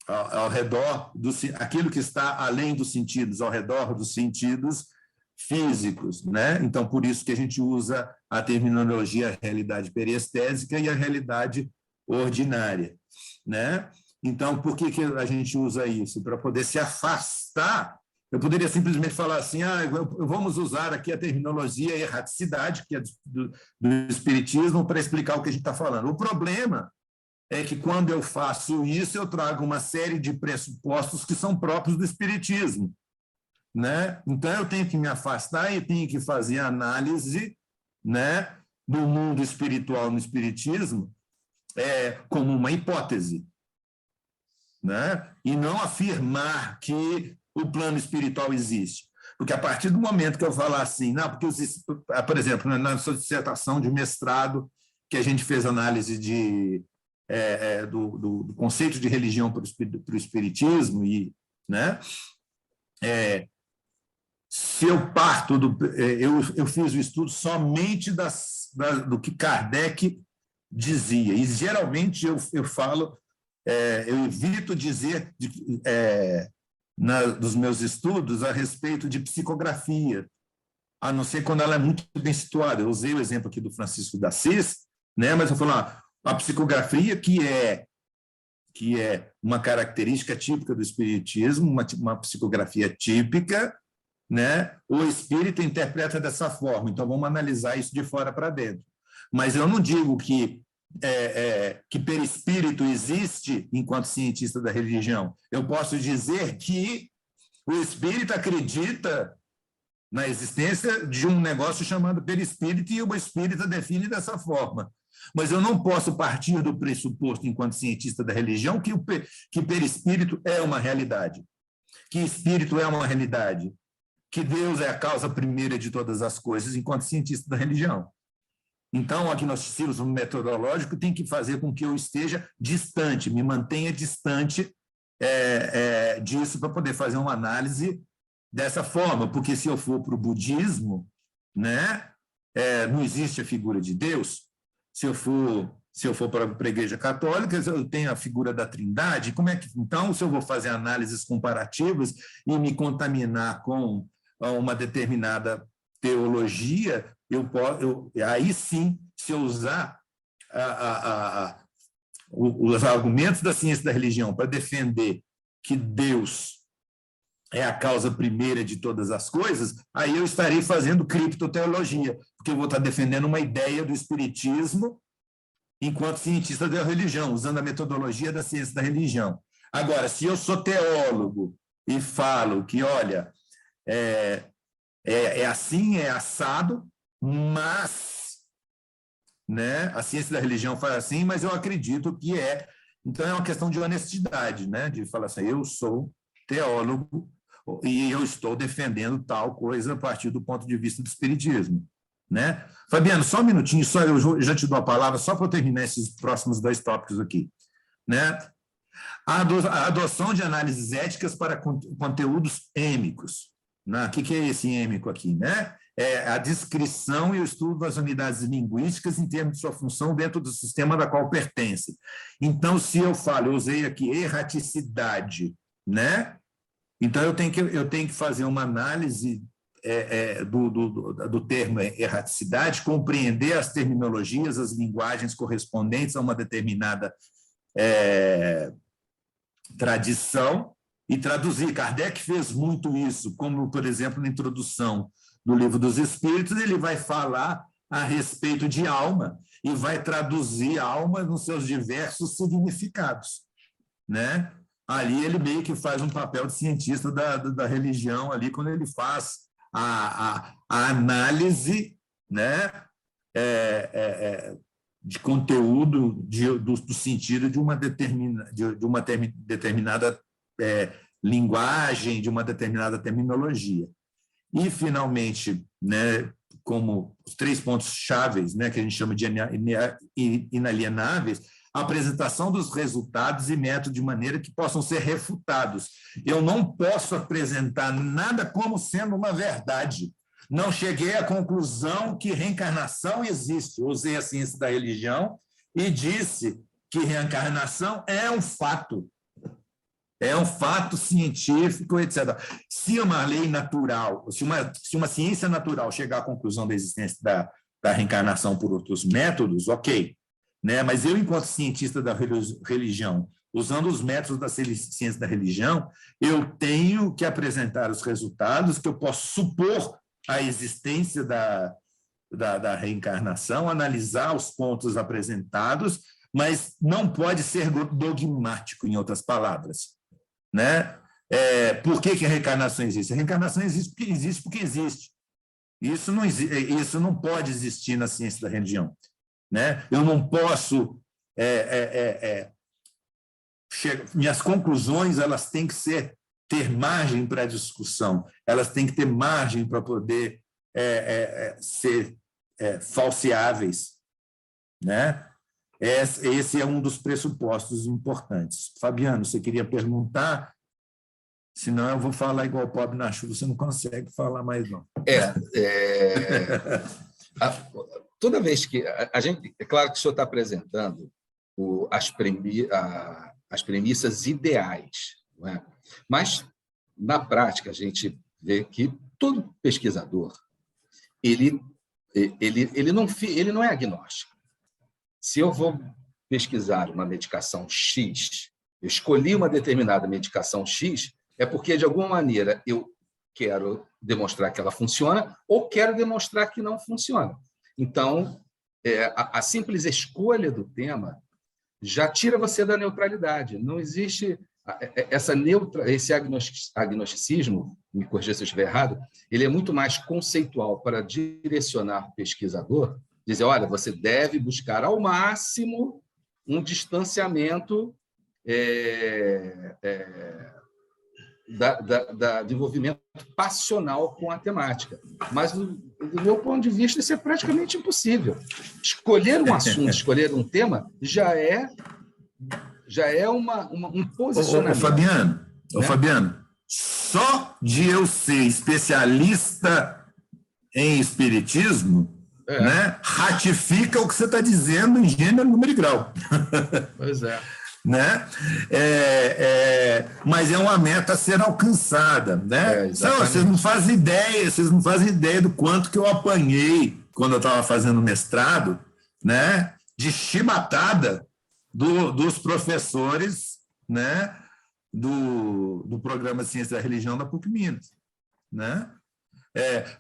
ao redor aquilo que está além dos sentidos, ao redor dos sentidos físicos, né? Então, por isso que a gente usa a terminologia realidade periestésica e a realidade ordinária, né? Então, por que a gente usa isso? Para poder se afastar. Eu poderia simplesmente falar assim, vamos usar aqui a terminologia erraticidade, que é do Espiritismo, para explicar o que a gente está falando. O problema é que, quando eu faço isso, eu trago uma série de pressupostos que são próprios do Espiritismo, né? Então, eu tenho que me afastar e tenho que fazer análise, né, do mundo espiritual no Espiritismo como uma hipótese, né? E não afirmar que o plano espiritual existe. Porque, a partir do momento que eu falar assim, não, porque, por exemplo, na sua dissertação de mestrado, que a gente fez análise do conceito de religião para o espiritismo, e, né, se eu parto eu fiz o estudo somente do que Kardec dizia, e geralmente eu falo, eu evito dizer dos meus estudos a respeito de psicografia, a não ser quando ela é muito bem situada. Eu usei o exemplo aqui do Francisco de Assis, né, mas eu falo, a psicografia, que é uma característica típica do espiritismo, uma psicografia típica, né? O espírito interpreta dessa forma, então vamos analisar isso de fora para dentro. Mas eu não digo que perispírito existe enquanto cientista da religião. Eu posso dizer que o espírito acredita na existência de um negócio chamado perispírito, e o espírito define dessa forma. Mas eu não posso partir do pressuposto, enquanto cientista da religião, que perispírito é uma realidade, que espírito é uma realidade, que Deus é a causa primeira de todas as coisas, enquanto cientista da religião. Então, o agnosticismo metodológico tem que fazer com que eu esteja distante, me mantenha distante disso, para poder fazer uma análise dessa forma, porque, se eu for para o budismo, né, não existe a figura de Deus. Se eu for para a Igreja Católica, eu tenho a figura da Trindade. Então, se eu vou fazer análises comparativas e me contaminar com uma determinada teologia, aí sim, se eu usar os argumentos da ciência da religião para defender que Deus é a causa primeira de todas as coisas, aí eu estarei fazendo criptoteologia, porque eu vou estar defendendo uma ideia do espiritismo enquanto cientista da religião, usando a metodologia da ciência da religião. Agora, se eu sou teólogo e falo que, olha, assim, é assado, mas, né, a ciência da religião faz assim, mas eu acredito que é. Então, é uma questão de honestidade, né, de falar assim, eu sou teólogo e eu estou defendendo tal coisa a partir do ponto de vista do espiritismo, né? Fabiano, só um minutinho, eu já te dou a palavra, só para eu terminar esses próximos 2 tópicos aqui, né? A adoção de análises éticas para conteúdos êmicos. Né? O que é esse êmico aqui, né? É a descrição e o estudo das unidades linguísticas em termos de sua função dentro do sistema da qual pertence. Então, se eu usei aqui erraticidade, né? Então, eu tenho que fazer uma análise do termo erraticidade, compreender as terminologias, as linguagens correspondentes a uma determinada tradição e traduzir. Kardec fez muito isso, como, por exemplo, na introdução do Livro dos Espíritos, ele vai falar a respeito de alma e vai traduzir alma nos seus diversos significados, né? Ali ele meio que faz um papel de cientista da religião, ali, quando ele faz a análise, né, de conteúdo, do sentido de uma determinada linguagem, de uma determinada terminologia. E, finalmente, né, como os 3 pontos chaves, né, que a gente chama de inalienáveis, a apresentação dos resultados e métodos de maneira que possam ser refutados. Eu não posso apresentar nada como sendo uma verdade. Não cheguei à conclusão que reencarnação existe. Eu usei a ciência da religião e disse que reencarnação é um fato. É um fato científico, etc. Se uma lei natural, se uma ciência natural chegar à conclusão da existência da reencarnação por outros métodos, ok. Né? Mas eu, enquanto cientista da religião, usando os métodos da ciência da religião, eu tenho que apresentar os resultados que eu posso supor a existência da reencarnação, analisar os pontos apresentados, mas não pode ser dogmático, em outras palavras. Né? Por que a reencarnação existe? A reencarnação existe porque existe. Isso não pode existir na ciência da religião. Né? Eu não posso... minhas conclusões elas têm que ter margem para discussão, elas têm que ter margem para poder ser falseáveis. Né? Esse é um dos pressupostos importantes. Fabiano, você queria perguntar? Senão eu vou falar igual o pobre na chuva, você não consegue falar mais, não. Toda vez que a gente... É claro que o senhor está apresentando as premissas ideais, não é? Mas, na prática, a gente vê que todo pesquisador ele não é agnóstico. Se eu vou pesquisar uma medicação X, eu escolhi uma determinada medicação X, é porque, de alguma maneira, eu quero demonstrar que ela funciona ou quero demonstrar que não funciona. Então, a simples escolha do tema já tira você da neutralidade. Não existe esse agnosticismo, me corrija se eu estiver errado, ele é muito mais conceitual para direcionar o pesquisador, dizer, olha, você deve buscar ao máximo um distanciamento do envolvimento passional com a temática. Mas, do meu ponto de vista, isso é praticamente impossível. Escolher um assunto, escolher um tema, já é um posicionamento. Fabiano, só de eu ser especialista em espiritismo, né, ratifica o que você está dizendo em gênero, número e grau. Pois é. Né? Mas é uma meta a ser alcançada. Né? Vocês não fazem ideia do quanto que eu apanhei quando eu estava fazendo mestrado, né, de chibatada dos professores, né, do programa Ciência da Religião da PUC-Minas. Né?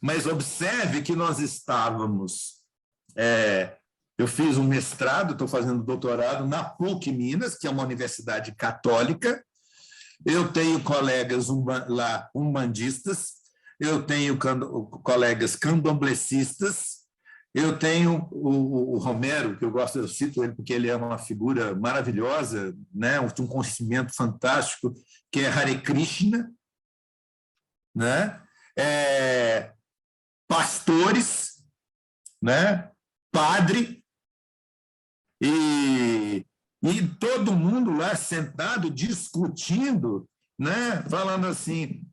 Mas observe que nós estávamos... eu fiz um mestrado, estou fazendo doutorado na PUC-Minas, que é uma universidade católica. Eu tenho colegas lá umbandistas, eu tenho colegas candomblecistas, eu tenho o Romero, que eu cito ele porque ele é uma figura maravilhosa, né? Um conhecimento fantástico, que é Hare Krishna, né? Pastores, né? Padre, e todo mundo lá sentado, discutindo, né? Falando assim,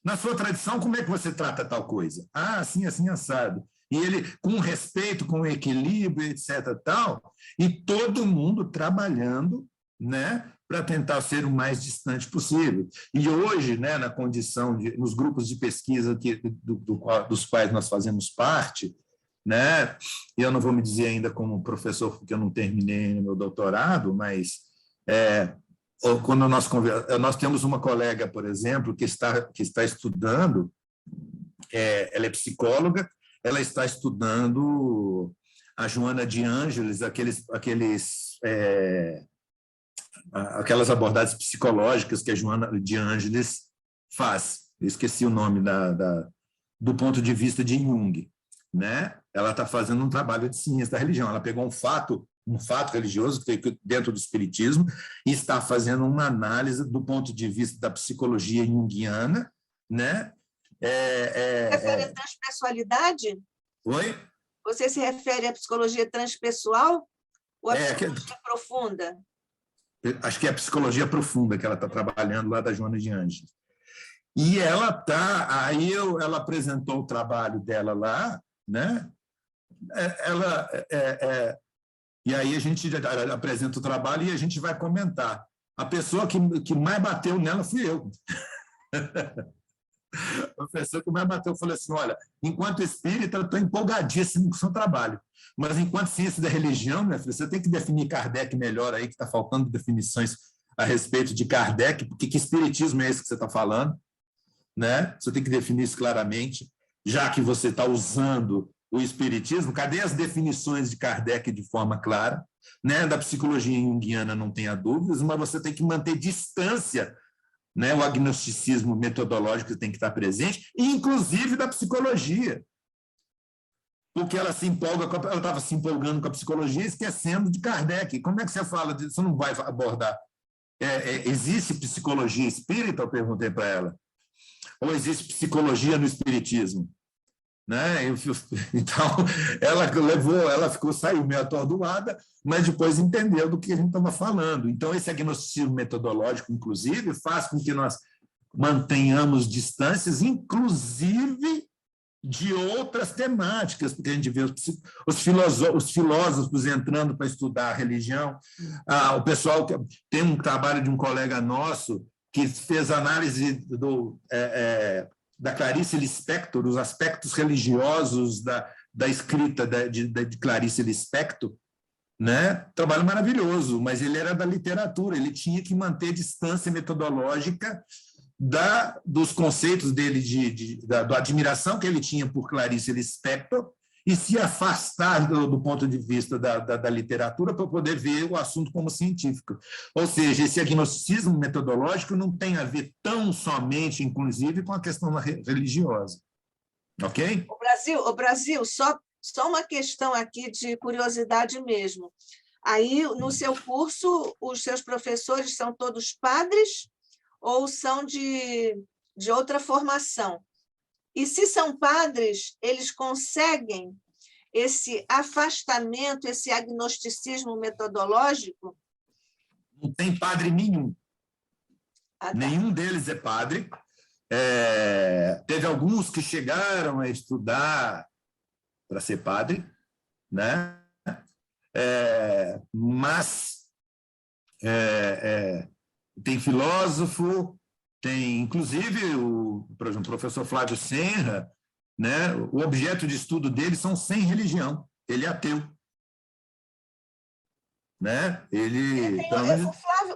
na sua tradição, como é que você trata tal coisa? Assim, assim, assado. E ele, com respeito, com equilíbrio, etc., tal, e todo mundo trabalhando, né, para tentar ser o mais distante possível. E hoje, né, na condição nos grupos de pesquisa dos quais nós fazemos parte, né, e eu não vou me dizer ainda como professor, porque eu não terminei meu doutorado, mas quando nós temos uma colega, por exemplo, que está estudando, ela é psicóloga, ela está estudando a Joana de Ângeles, aquelas abordagens psicológicas que a Joana de Ângeles faz. Eu esqueci o nome do ponto de vista de Jung, né? Ela está fazendo um trabalho de ciência da religião. Ela pegou um fato religioso que tem dentro do espiritismo e está fazendo uma análise do ponto de vista da psicologia junguiana, né? Refere à transpessoalidade? Oi? Você se refere à psicologia transpessoal ou à psicologia profunda? Acho que é a psicologia profunda que ela está trabalhando lá da Joana de Ângeles. E ela ela apresentou o trabalho dela lá, né? e aí a gente apresenta o trabalho e a gente vai comentar. A pessoa que mais bateu nela fui eu. A pessoa que mais bateu falou assim, olha, enquanto espírita, eu estou empolgadíssimo com o seu trabalho, mas enquanto ciência da religião, minha filha, você tem que definir Kardec melhor aí, que está faltando definições a respeito de Kardec, porque que espiritismo é esse que você está falando, né? Você tem que definir isso claramente, já que você está usando o espiritismo, cadê as definições de Kardec de forma clara? Né? Da psicologia junguiana não tenha dúvidas, mas você tem que manter distância, né? O agnosticismo metodológico tem que estar presente, inclusive da psicologia, porque ela estava se empolgando com a psicologia, esquecendo de Kardec. Como é que você fala disso? Você não vai abordar? Existe psicologia espírita? Eu perguntei para ela. Ou existe psicologia no espiritismo? Né? Então, saiu meio atordoada, mas depois entendeu do que a gente estava falando. Então, esse agnosticismo metodológico, inclusive, faz com que nós mantenhamos distâncias, inclusive de outras temáticas, porque a gente vê os filósofos entrando para estudar a religião. O pessoal, tem um trabalho de um colega nosso que fez análise da Clarice Lispector, os aspectos religiosos da escrita de Clarice Lispector, né? Trabalho maravilhoso, mas ele era da literatura, ele tinha que manter distância metodológica dos conceitos dele, da admiração que ele tinha por Clarice Lispector, e se afastar do ponto de vista da literatura para poder ver o assunto como científico. Ou seja, esse agnosticismo metodológico não tem a ver tão somente, inclusive, com a questão religiosa. Ok? O Brasil, só uma questão aqui de curiosidade mesmo. Aí, no seu curso, os seus professores são todos padres ou são de outra formação? E se são padres, eles conseguem esse afastamento, esse agnosticismo metodológico? Não tem padre nenhum. Tá. Nenhum deles é padre. Teve alguns que chegaram a estudar para ser padre, né? Mas tem filósofo, tem, inclusive, por exemplo, o professor Flávio Senra, né? O objeto de estudo dele são sem religião, ele é ateu. Né?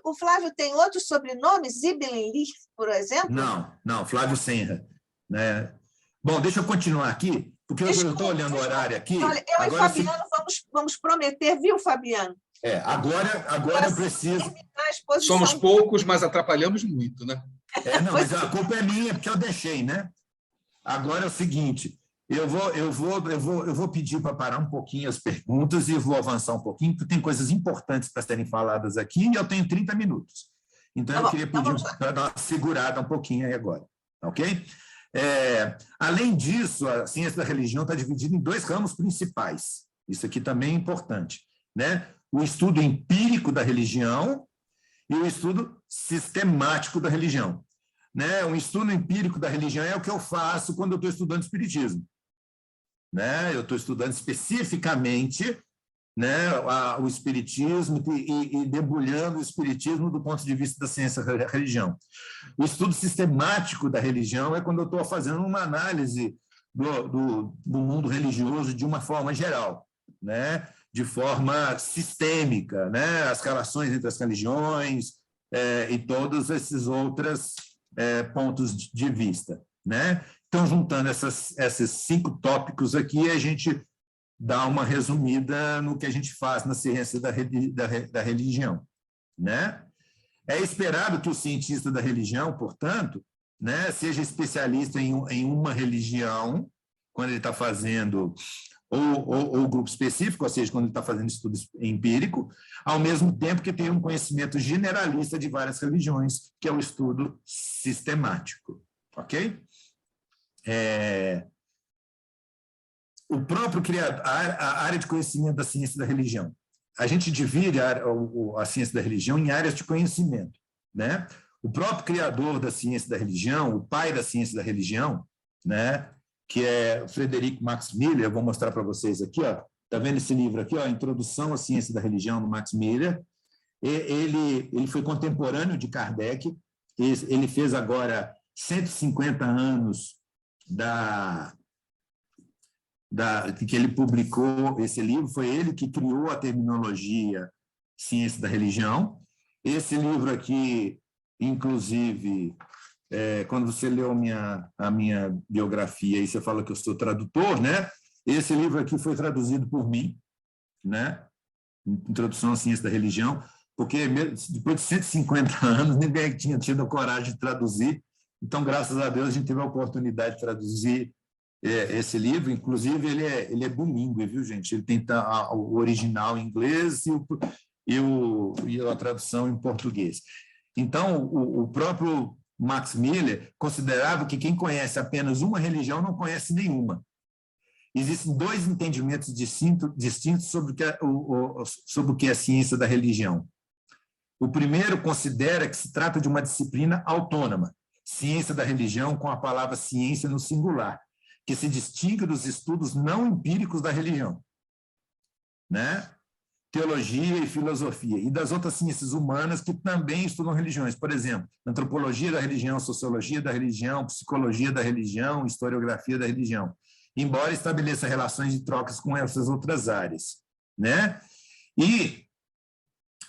O Flávio tem outro sobrenome, Zibelin, por exemplo? Não, Flávio Senra. Né? Bom, deixa eu continuar aqui, porque eu estou olhando o horário aqui. Olha, eu e Fabiano vamos prometer, viu, Fabiano? Agora eu preciso... Somos poucos, mas atrapalhamos muito, né? Mas a culpa é minha, porque eu deixei, né? Agora é o seguinte, eu vou pedir para parar um pouquinho as perguntas e vou avançar um pouquinho, porque tem coisas importantes para serem faladas aqui e eu tenho 30 minutos. Então, eu queria pedir para dar uma segurada um pouquinho aí agora, ok? Além disso, a ciência da religião está dividida em 2 ramos principais. Isso aqui também é importante, né? O estudo empírico da religião e o estudo sistemático da religião. Né? Um estudo empírico da religião é o que eu faço quando eu estou estudando espiritismo. Né? Eu estou estudando especificamente, né, o espiritismo e debulhando o espiritismo do ponto de vista da ciência da religião. O estudo sistemático da religião é quando eu estou fazendo uma análise do mundo religioso de uma forma geral, né? De forma sistêmica, né? As relações entre as religiões e todos esses outros pontos de vista, né? Então, juntando esses 5 tópicos aqui, a gente dá uma resumida no que a gente faz na ciência da religião, né? É esperado que o cientista da religião, portanto, né, seja especialista em uma religião, quando ele está fazendo ou grupo específico, ou seja, quando ele está fazendo estudo empírico, ao mesmo tempo que tem um conhecimento generalista de várias religiões, que é o estudo sistemático, ok? O próprio criador, a área de conhecimento da ciência da religião. A gente divide a ciência da religião em áreas de conhecimento, né? O próprio criador da ciência da religião, o pai da ciência da religião, né, que é Frederico Max Miller, eu vou mostrar para vocês aqui, ó, Está vendo esse livro aqui, ó, Introdução à Ciência da Religião, do Max Miller. Ele foi contemporâneo de Kardec. Ele fez agora 150 anos que ele publicou esse livro. Foi ele que criou a terminologia Ciência da Religião. Esse livro aqui, inclusive, quando você leu a minha biografia, aí você fala que eu sou tradutor, né? Esse livro aqui foi traduzido por mim, né? Introdução à Ciência da Religião, porque depois de 150 anos ninguém tinha tido a coragem de traduzir. Então, graças a Deus, a gente teve a oportunidade de traduzir esse livro. Inclusive, ele é bilíngue, viu, gente? Ele tem o original em inglês e a tradução em português. Então, o próprio Max Miller considerava que quem conhece apenas uma religião não conhece nenhuma. Existem dois entendimentos distintos sobre o que é a ciência da religião. O primeiro considera que se trata de uma disciplina autônoma, ciência da religião com a palavra ciência no singular, que se distingue dos estudos não empíricos da religião, né? Teologia e filosofia, e das outras ciências humanas que também estudam religiões. Por exemplo, antropologia da religião, sociologia da religião, psicologia da religião, historiografia da religião, embora estabeleça relações de trocas com essas outras áreas, né? E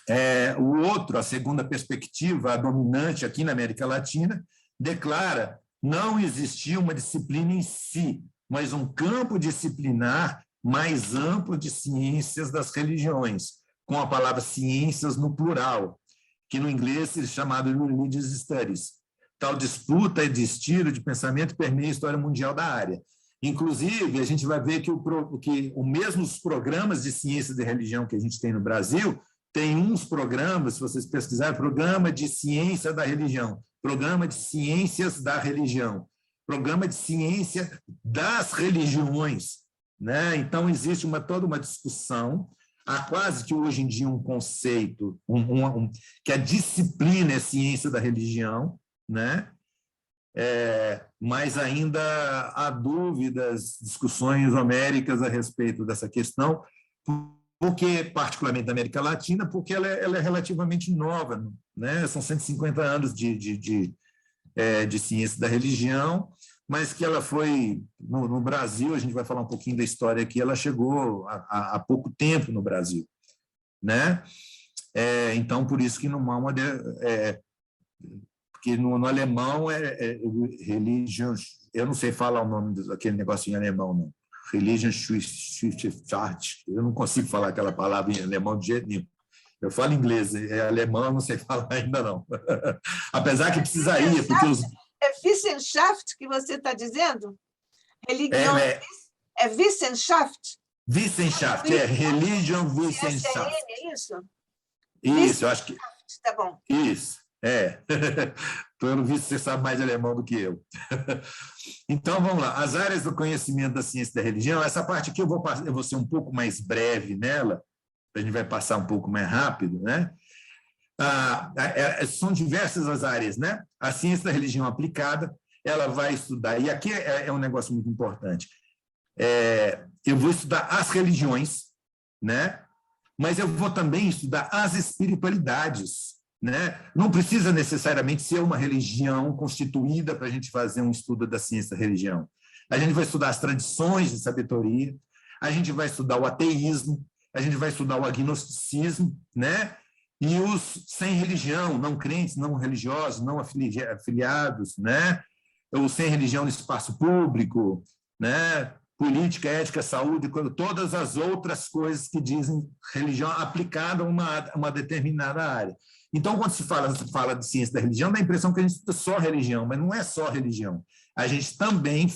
a segunda perspectiva, a dominante aqui na América Latina, declara não existir uma disciplina em si, mas um campo disciplinar mais amplo de ciências das religiões, com a palavra ciências no plural, que no inglês é chamado de religious studies. Tal disputa de estilo de pensamento permeia a história mundial da área. Inclusive, a gente vai ver que os mesmos programas de ciência de religião que a gente tem no Brasil, tem uns programas, se vocês pesquisarem, programa de ciência da religião, programa de ciências da religião, programa de ciência das religiões, né? Então, existe toda uma discussão. Há quase que hoje em dia um conceito, que a disciplina é ciência da religião, né? Mas ainda há dúvidas, discussões homéricas a respeito dessa questão, porque, particularmente da América Latina, porque ela é relativamente nova, né? São 150 anos de ciência da religião, mas que ela foi, no Brasil, a gente vai falar um pouquinho da história aqui, ela chegou há pouco tempo no Brasil, né? Então, por isso que porque no alemão religião, eu não sei falar o nome daquele negocinho em alemão, não. Religionswissenschaft, eu não consigo falar aquela palavra em alemão de jeito nenhum. Eu falo inglês, alemão eu não sei falar ainda não. Apesar que precisa ir, porque os... É Wissenschaft que você está dizendo? Religião é Wissenschaft? Wissenschaft, Religion Wissenschaft. É isso? Isso, eu acho que... Tá bom. Isso, Pelo visto, você sabe mais alemão do que eu. Então, vamos lá. As áreas do conhecimento da ciência da religião, essa parte aqui eu vou ser um pouco mais breve nela, a gente vai passar um pouco mais rápido, né? São diversas as áreas, né? A ciência da religião aplicada, ela vai estudar, e aqui é um negócio muito importante, eu vou estudar as religiões, né? Mas eu vou também estudar as espiritualidades, né? Não precisa necessariamente ser uma religião constituída para a gente fazer um estudo da ciência da religião. A gente vai estudar as tradições de sabedoria, a gente vai estudar o ateísmo, a gente vai estudar o agnosticismo, né? E os sem religião, não crentes, não religiosos, não afiliados, né? Os sem religião no espaço público, né? Política, ética, saúde, todas as outras coisas que dizem religião aplicada a uma determinada área. Então, quando se fala de ciência da religião, dá a impressão que a gente estuda só religião, mas não é só religião. A gente também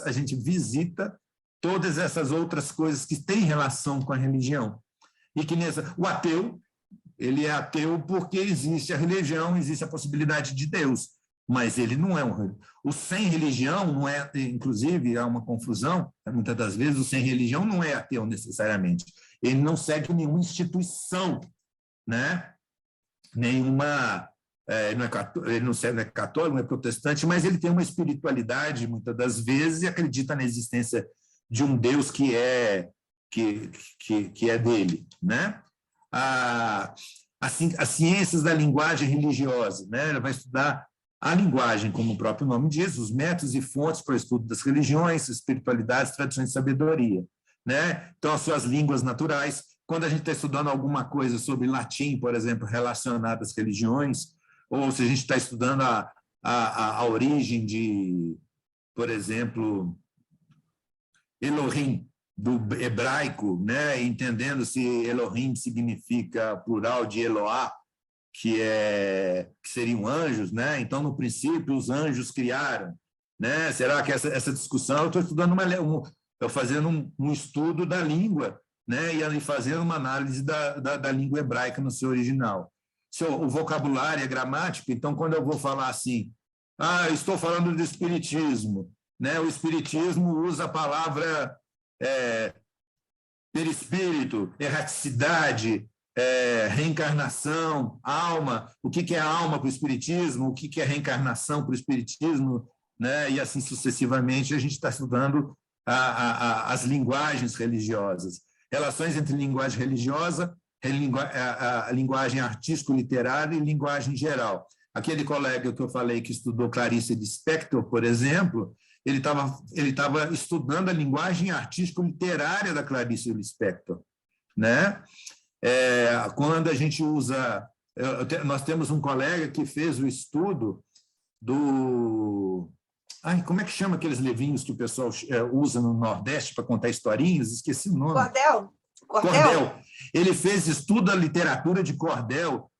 a gente visita todas essas outras coisas que têm relação com a religião. E que o ateu, ele é ateu porque existe a religião, existe a possibilidade de Deus, mas ele não é o sem religião não é, inclusive, há uma confusão, muitas das vezes o sem religião não é ateu necessariamente, ele não segue nenhuma instituição, né? Nenhuma, ele não é católico, não é protestante, mas ele tem uma espiritualidade, muitas das vezes, e acredita na existência de um Deus que é que é dele, né? As ciências da linguagem religiosa, né? Ele vai estudar a linguagem, como o próprio nome diz, os métodos e fontes para o estudo das religiões, espiritualidades, tradições de sabedoria, né? Então, as suas línguas naturais. Quando a gente está estudando alguma coisa sobre latim, por exemplo, relacionada às religiões, ou se a gente está estudando a origem de, por exemplo, Elohim, do hebraico, né? Entendendo se Elohim significa plural de Eloá, que seriam anjos, né? Então, no princípio, os anjos criaram, né? Será que essa discussão? Eu estou estudando estou fazendo um estudo da língua, né? E fazendo uma análise da língua hebraica no seu original. O vocabulário é gramático, então, quando eu vou falar assim, estou falando do espiritismo, né? O espiritismo usa a palavra perispírito, erraticidade, reencarnação, alma. O que é alma para o espiritismo? O que é reencarnação para o espiritismo? Né? E assim sucessivamente, a gente está estudando as linguagens religiosas. Relações entre linguagem religiosa, a linguagem artístico-literária e linguagem geral. Aquele colega que eu falei que estudou Clarice Lispector, por exemplo, ele estava estudando a linguagem artístico-literária da Clarice Lispector, né? Quando a gente usa... Nós temos um colega que fez o estudo do... como é que chama aqueles livrinhos que o pessoal usa no Nordeste para contar historinhas? Esqueci o nome. Cordel. Ele fez estudo da literatura de cordel,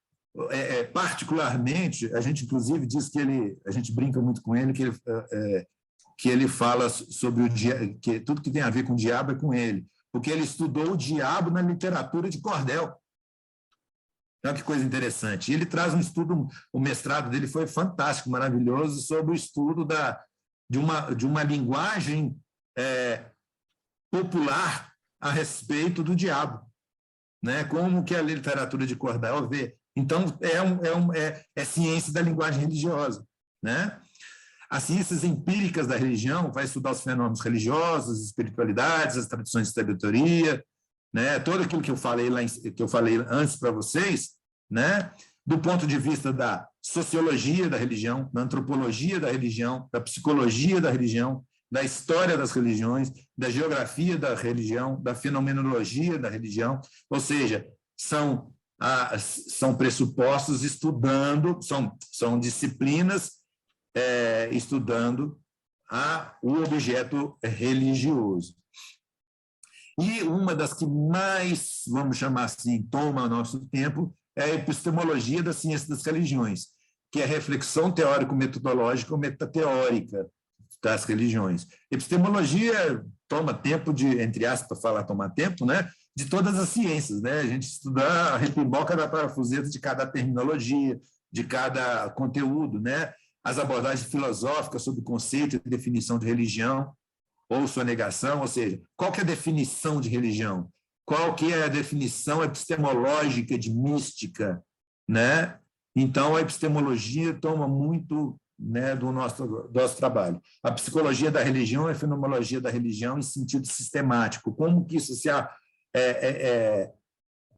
particularmente, a gente inclusive diz que a gente brinca muito com ele, que ele fala sobre que tudo que tem a ver com o diabo é com ele, porque ele estudou o diabo na literatura de cordel. Então, que coisa interessante. Ele traz um estudo, o mestrado dele foi fantástico, maravilhoso, sobre o estudo de uma linguagem popular a respeito do diabo, né? Como que a literatura de cordel vê. Então, é ciência da linguagem religiosa, né? As ciências empíricas da religião vai estudar os fenômenos religiosos, as espiritualidades, as tradições de sabedoria, né? Tudo aquilo que eu falei antes para vocês, né? Do ponto de vista da sociologia da religião, da antropologia da religião, da psicologia da religião, da história das religiões, da geografia da religião, da fenomenologia da religião, ou seja, são pressupostos estudando, são disciplinas estudando o objeto religioso. E uma das que mais, vamos chamar assim, toma o nosso tempo é a epistemologia da ciência das religiões, que é a reflexão teórico-metodológica ou metateórica das religiões. Epistemologia toma tempo entre aspas, falar tomar tempo, né? De todas as ciências, né? A gente estuda a repimboca da parafuseta de cada terminologia, de cada conteúdo, né? As abordagens filosóficas sobre o conceito e definição de religião, ou sua negação, ou seja, qual que é a definição de religião? Qual que é a definição epistemológica de mística, né? Então, a epistemologia toma muito, né, do nosso trabalho. A psicologia da religião é a fenomenologia da religião em sentido sistemático. Como que isso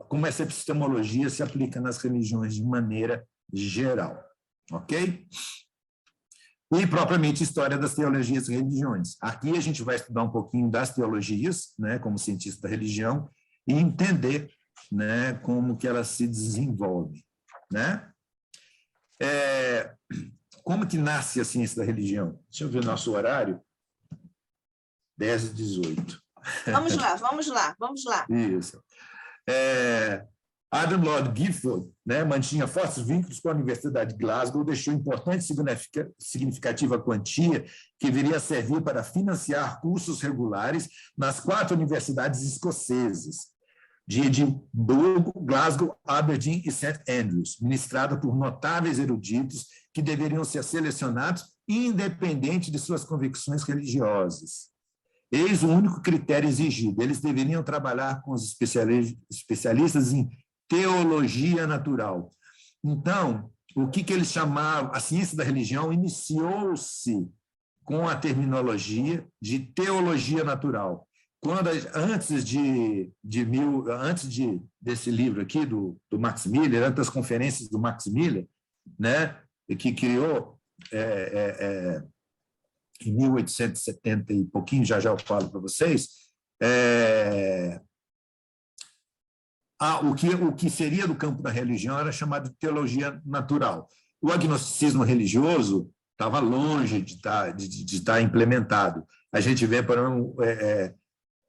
como essa epistemologia se aplica nas religiões de maneira geral, ok? E, propriamente, história das teologias e religiões. Aqui a gente vai estudar um pouquinho das teologias, né, como cientista da religião, e entender, né, como que ela se desenvolve, né? Como que nasce a ciência da religião? Deixa eu ver nosso horário. 10h18. Vamos lá. Isso. Adam Lord Gifford, né, mantinha fortes vínculos com a Universidade de Glasgow, deixou importante e significativa quantia que viria a servir para financiar cursos regulares nas 4 universidades escocesas, de Edimburgo, Glasgow, Aberdeen e St. Andrews, ministrada por notáveis eruditos que deveriam ser selecionados independente de suas convicções religiosas. Eis o único critério exigido. Eles deveriam trabalhar com os especialistas em teologia natural. Então, o que eles chamavam, a ciência da religião iniciou-se com a terminologia de teologia natural. desse livro aqui, do Max Miller, antes das conferências do Max Miller, né, que criou em 1870 e pouquinho, já eu falo para vocês, o que seria do campo da religião era chamado de teologia natural. O agnosticismo religioso estava longe de estar implementado. A gente vê, por exemplo,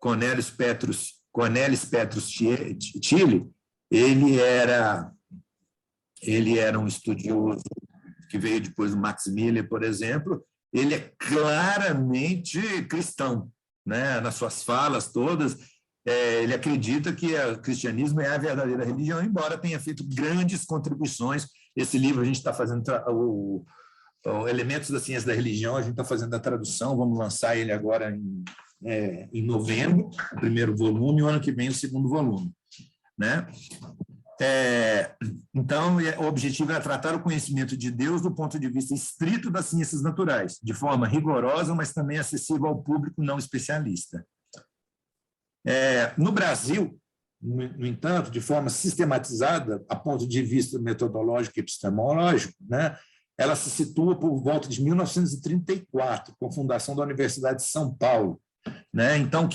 Cornelis Petrus Tilly, ele era um estudioso que veio depois do Max Miller, por exemplo. Ele é claramente cristão, né? Nas suas falas todas. Ele acredita que o cristianismo é a verdadeira religião, embora tenha feito grandes contribuições. Esse livro a gente está fazendo o Elementos da Ciência da Religião, a gente está fazendo a tradução, vamos lançar ele agora em novembro, o primeiro volume, e o ano que vem o segundo volume, né? Então, o objetivo é tratar o conhecimento de Deus do ponto de vista estrito das ciências naturais, de forma rigorosa, mas também acessível ao público não especialista. No Brasil, no entanto, de forma sistematizada, a ponto de vista metodológico e epistemológico, né, ela se situa por volta de 1934, com a fundação da Universidade de São Paulo, né? Então,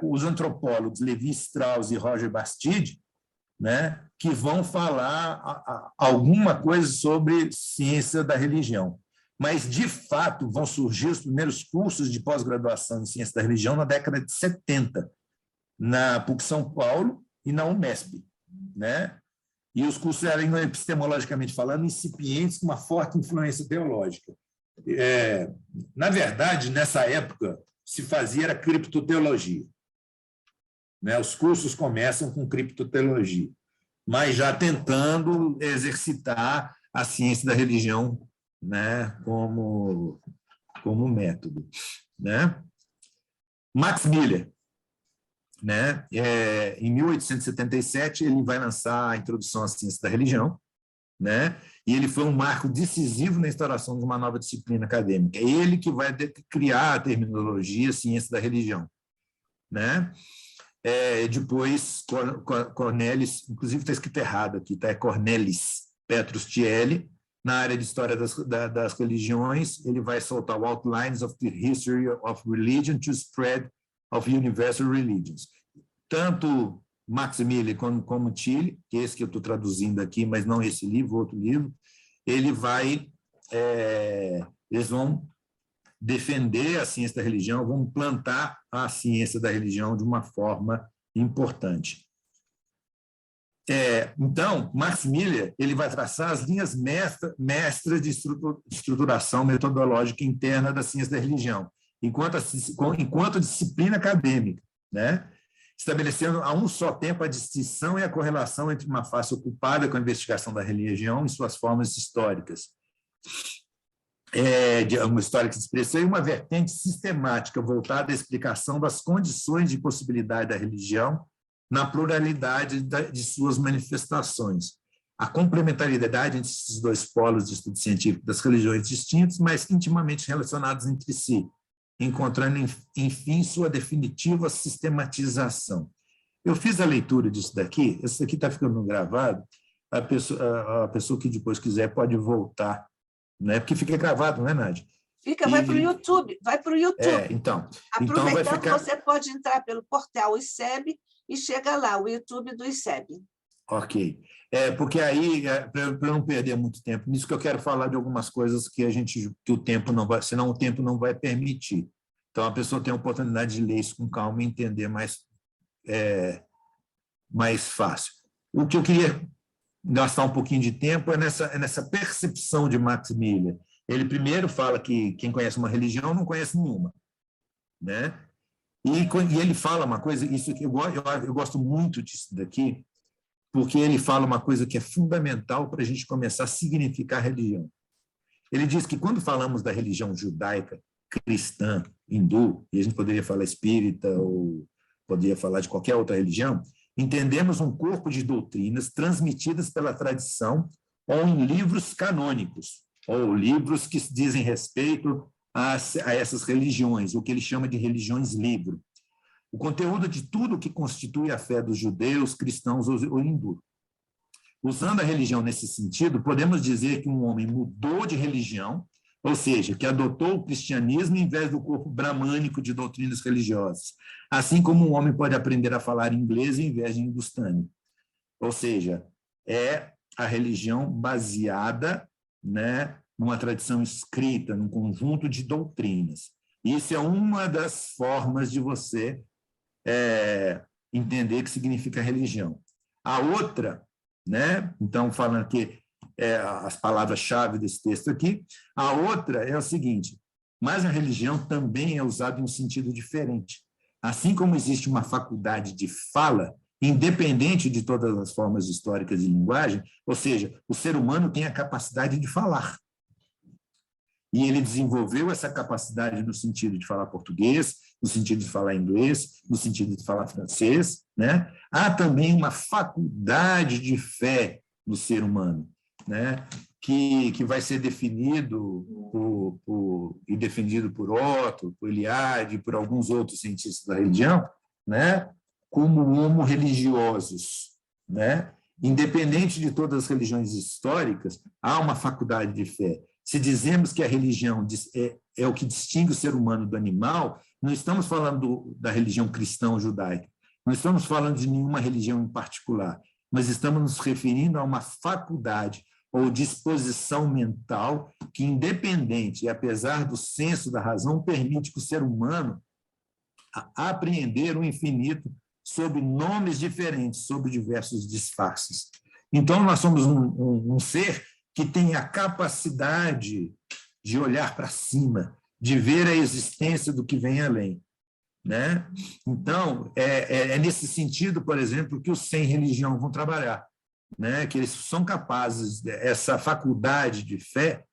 os antropólogos Levi Strauss e Roger Bastide, né, que vão falar alguma coisa sobre ciência da religião. Mas, de fato, vão surgir os primeiros cursos de pós-graduação em ciência da religião na década de 70, na PUC São Paulo e na Unesp, né? E os cursos eram, epistemologicamente falando, incipientes, com uma forte influência teológica. Na verdade, nessa época, se fazia era criptoteologia, né? Os cursos começam com criptoteologia, mas já tentando exercitar a ciência da religião, né, como método, né? Max Miller, né, em 1877, ele vai lançar a Introdução à Ciência da Religião, né, e ele foi um marco decisivo na instauração de uma nova disciplina acadêmica. É ele que vai criar a terminologia ciência da religião, né? Depois, Cornelis, inclusive está escrito errado aqui, tá? É Cornelis Petrus Tilly, na área de História das Religiões, ele vai soltar o Outlines of the History of Religion to Spread of Universal Religions. Tanto Max Miller como Tilly, que é esse que eu estou traduzindo aqui, mas não esse livro, outro livro, eles vão defender a ciência da religião, vão plantar a ciência da religião de uma forma importante. Então, Max Miller ele vai traçar as linhas mestras de estruturação metodológica interna da ciência da religião, enquanto disciplina acadêmica, né? Estabelecendo a um só tempo a distinção e a correlação entre uma face ocupada com a investigação da religião e suas formas históricas, uma histórica de expressão, e uma vertente sistemática voltada à explicação das condições de possibilidade da religião na pluralidade de suas manifestações. A complementariedade entre esses dois polos de estudo científico das religiões distintas, mas intimamente relacionados entre si, encontrando, enfim, sua definitiva sistematização. Eu fiz a leitura disso daqui, isso aqui está ficando gravado, a pessoa que depois quiser pode voltar, né? Porque fica gravado, não é, Nádia? Vai para o YouTube, Então aproveitando, vai ficar... você pode entrar pelo portal ICEB e chega lá, o YouTube do ICEB. Ok. Porque aí, para eu não perder muito tempo nisso, que eu quero falar de algumas coisas que o tempo não vai, senão o tempo não vai permitir. Então, a pessoa tem a oportunidade de ler isso com calma e entender mais fácil. O que eu queria gastar um pouquinho de tempo é nessa percepção de Max Miller. Ele primeiro fala que quem conhece uma religião não conhece nenhuma, né? E ele fala uma coisa, isso que eu gosto muito disso daqui, porque ele fala uma coisa que é fundamental para a gente começar a significar religião. Ele diz que quando falamos da religião judaica, cristã, hindu, e a gente poderia falar espírita ou poderia falar de qualquer outra religião, entendemos um corpo de doutrinas transmitidas pela tradição ou em livros canônicos, ou livros que dizem respeito a essas religiões, o que ele chama de religiões livre. o conteúdo de tudo que constitui a fé dos judeus, cristãos ou hindus. Usando a religião nesse sentido, podemos dizer que um homem mudou de religião, ou seja, que adotou o cristianismo em vez do corpo bramânico de doutrinas religiosas, assim como um homem pode aprender a falar inglês em vez de hindustânico. Ou seja, é a religião baseada, né, numa tradição escrita, num conjunto de doutrinas. Isso é uma das formas de você entender o que significa religião. A outra, né, então, falando aqui as palavras-chave desse texto aqui, a outra é o seguinte: mas a religião também é usada em um sentido diferente. Assim como existe uma faculdade de fala, independente de todas as formas históricas de linguagem, ou seja, o ser humano tem a capacidade de falar. E ele desenvolveu essa capacidade no sentido de falar português, no sentido de falar inglês, no sentido de falar francês, né? Há também uma faculdade de fé no ser humano, né? Que vai ser definido e defendido por Otto, por Eliade, por alguns outros cientistas da religião, né? Como homo religiosos, né? Independente de todas as religiões históricas, há uma faculdade de fé. Se dizemos que a religião é o que distingue o ser humano do animal, não estamos falando da religião cristã ou judaica, não estamos falando de nenhuma religião em particular, mas estamos nos referindo a uma faculdade ou disposição mental que, independente e apesar do senso da razão, permite que o ser humano apreender o infinito sob nomes diferentes, sob diversos disfarces. Então, nós somos um ser que tem a capacidade de olhar para cima, de ver a existência do que vem além, né? Então, é nesse sentido, por exemplo, que os sem religião vão trabalhar, né? Que eles são capazes, essa faculdade de fé,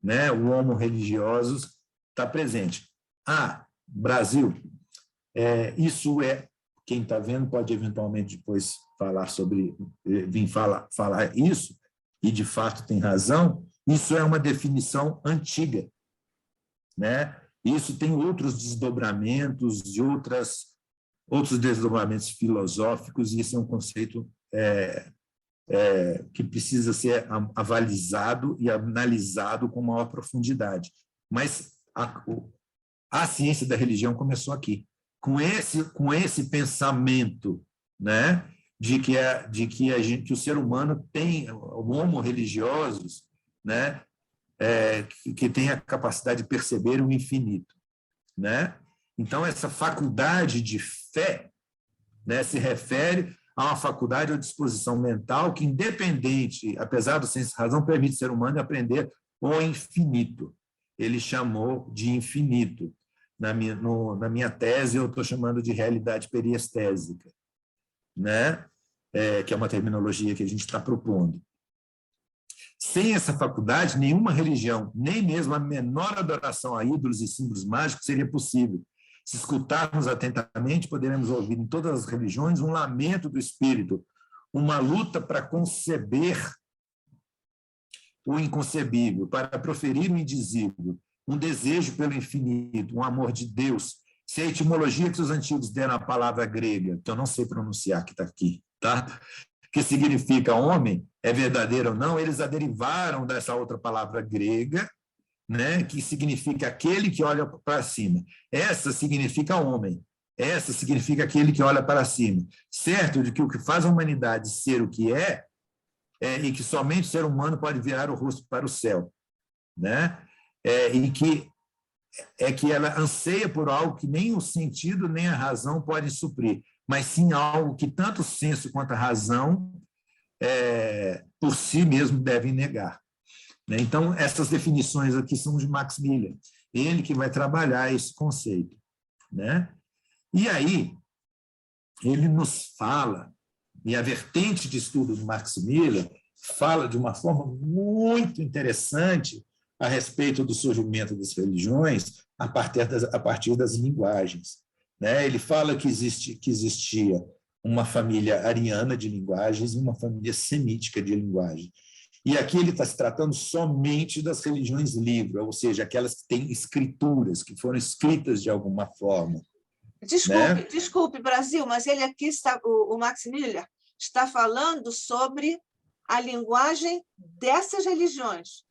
né? O homo religiosos está presente. Brasil, isso quem está vendo pode eventualmente depois falar vir falar isso, e de fato tem razão, isso é uma definição antiga, né? Isso tem outros desdobramentos e outros desdobramentos filosóficos, e isso é um conceito que precisa ser avalizado e analisado com maior profundidade. Mas a ciência da religião começou aqui, com esse pensamento, né? de que o ser humano tem, o homo religiosos, né, que tem a capacidade de perceber o infinito, né? Então, essa faculdade de fé, né, se refere a uma faculdade ou disposição mental que, independente, apesar do senso de razão, permite ao ser humano aprender o infinito. Ele chamou de infinito. Na minha tese, eu estou chamando de realidade periestésica, né? Que é uma terminologia que a gente está propondo. Sem essa faculdade, nenhuma religião, nem mesmo a menor adoração a ídolos e símbolos mágicos seria possível. Se escutarmos atentamente, poderemos ouvir em todas as religiões um lamento do espírito, uma luta para conceber o inconcebível, para proferir o indizível, um desejo pelo infinito, um amor de Deus. Se a etimologia que os antigos deram à palavra grega, que eu não sei pronunciar, que está aqui, tá? Que significa homem, é verdadeiro ou não, eles a derivaram dessa outra palavra grega, né? Que significa aquele que olha para cima. Essa significa homem, essa significa aquele que olha para cima. Certo de que o que faz a humanidade ser o que e que somente o ser humano pode virar o rosto para o céu, né? E que ela anseia por algo que nem o sentido nem a razão podem suprir, mas sim algo que tanto o senso quanto a razão por si mesmo devem negar. Então, essas definições aqui são de Max Miller, ele que vai trabalhar esse conceito, né? E aí, ele nos fala, e a vertente de estudo do Max Miller fala de uma forma muito interessante a respeito do surgimento das religiões a partir das linguagens, né? Ele fala que existia uma família ariana de linguagens e uma família semítica de linguagem. E aqui ele está se tratando somente das religiões livres, ou seja, aquelas que têm escrituras, que foram escritas de alguma forma, Desculpe, Brasil, mas ele aqui está, o Max Miller está falando sobre a linguagem dessas religiões.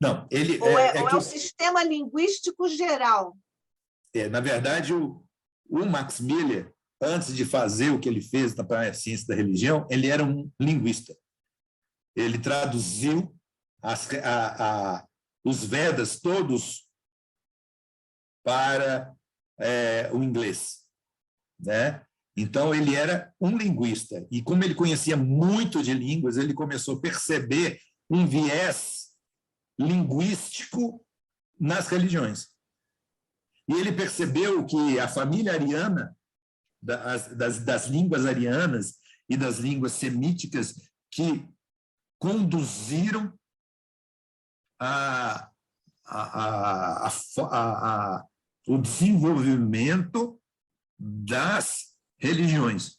Não, ele ou é o sistema linguístico geral? Na verdade, o Max Miller, antes de fazer o que ele fez na ciência da religião, ele era um linguista. Ele traduziu os Vedas todos para o inglês, né? Então, ele era um linguista. E como ele conhecia muito de línguas, ele começou a perceber um viés linguístico nas religiões. E ele percebeu que a família ariana, das línguas arianas e das línguas semíticas, que conduziram o desenvolvimento das religiões,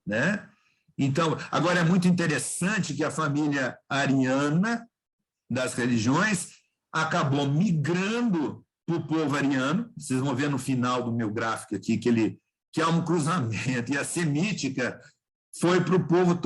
né? Então, agora é muito interessante que a família ariana das religiões acabou migrando para o povo ariano. Vocês vão ver no final do meu gráfico aqui que há um cruzamento, e a semítica foi para o povo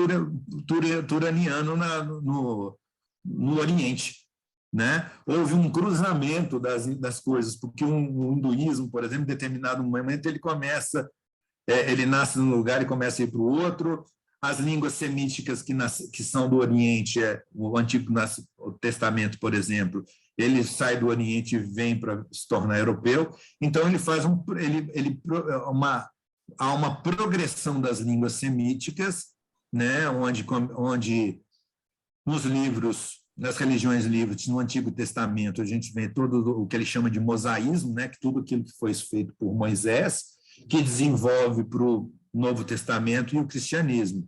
turaniano no Oriente, né? Houve um cruzamento das coisas, porque o hinduísmo, por exemplo, em determinado momento, ele nasce num lugar e começa a ir para o outro. As línguas semíticas que são do Oriente, o Antigo Testamento, por exemplo, ele sai do Oriente e vem para se tornar europeu. Então, ele faz há uma progressão das línguas semíticas, né, onde nos livros, nas religiões livres, no Antigo Testamento, a gente vê todo o que ele chama de mosaísmo, né, que tudo aquilo que foi feito por Moisés, que desenvolve para o Novo Testamento e o cristianismo.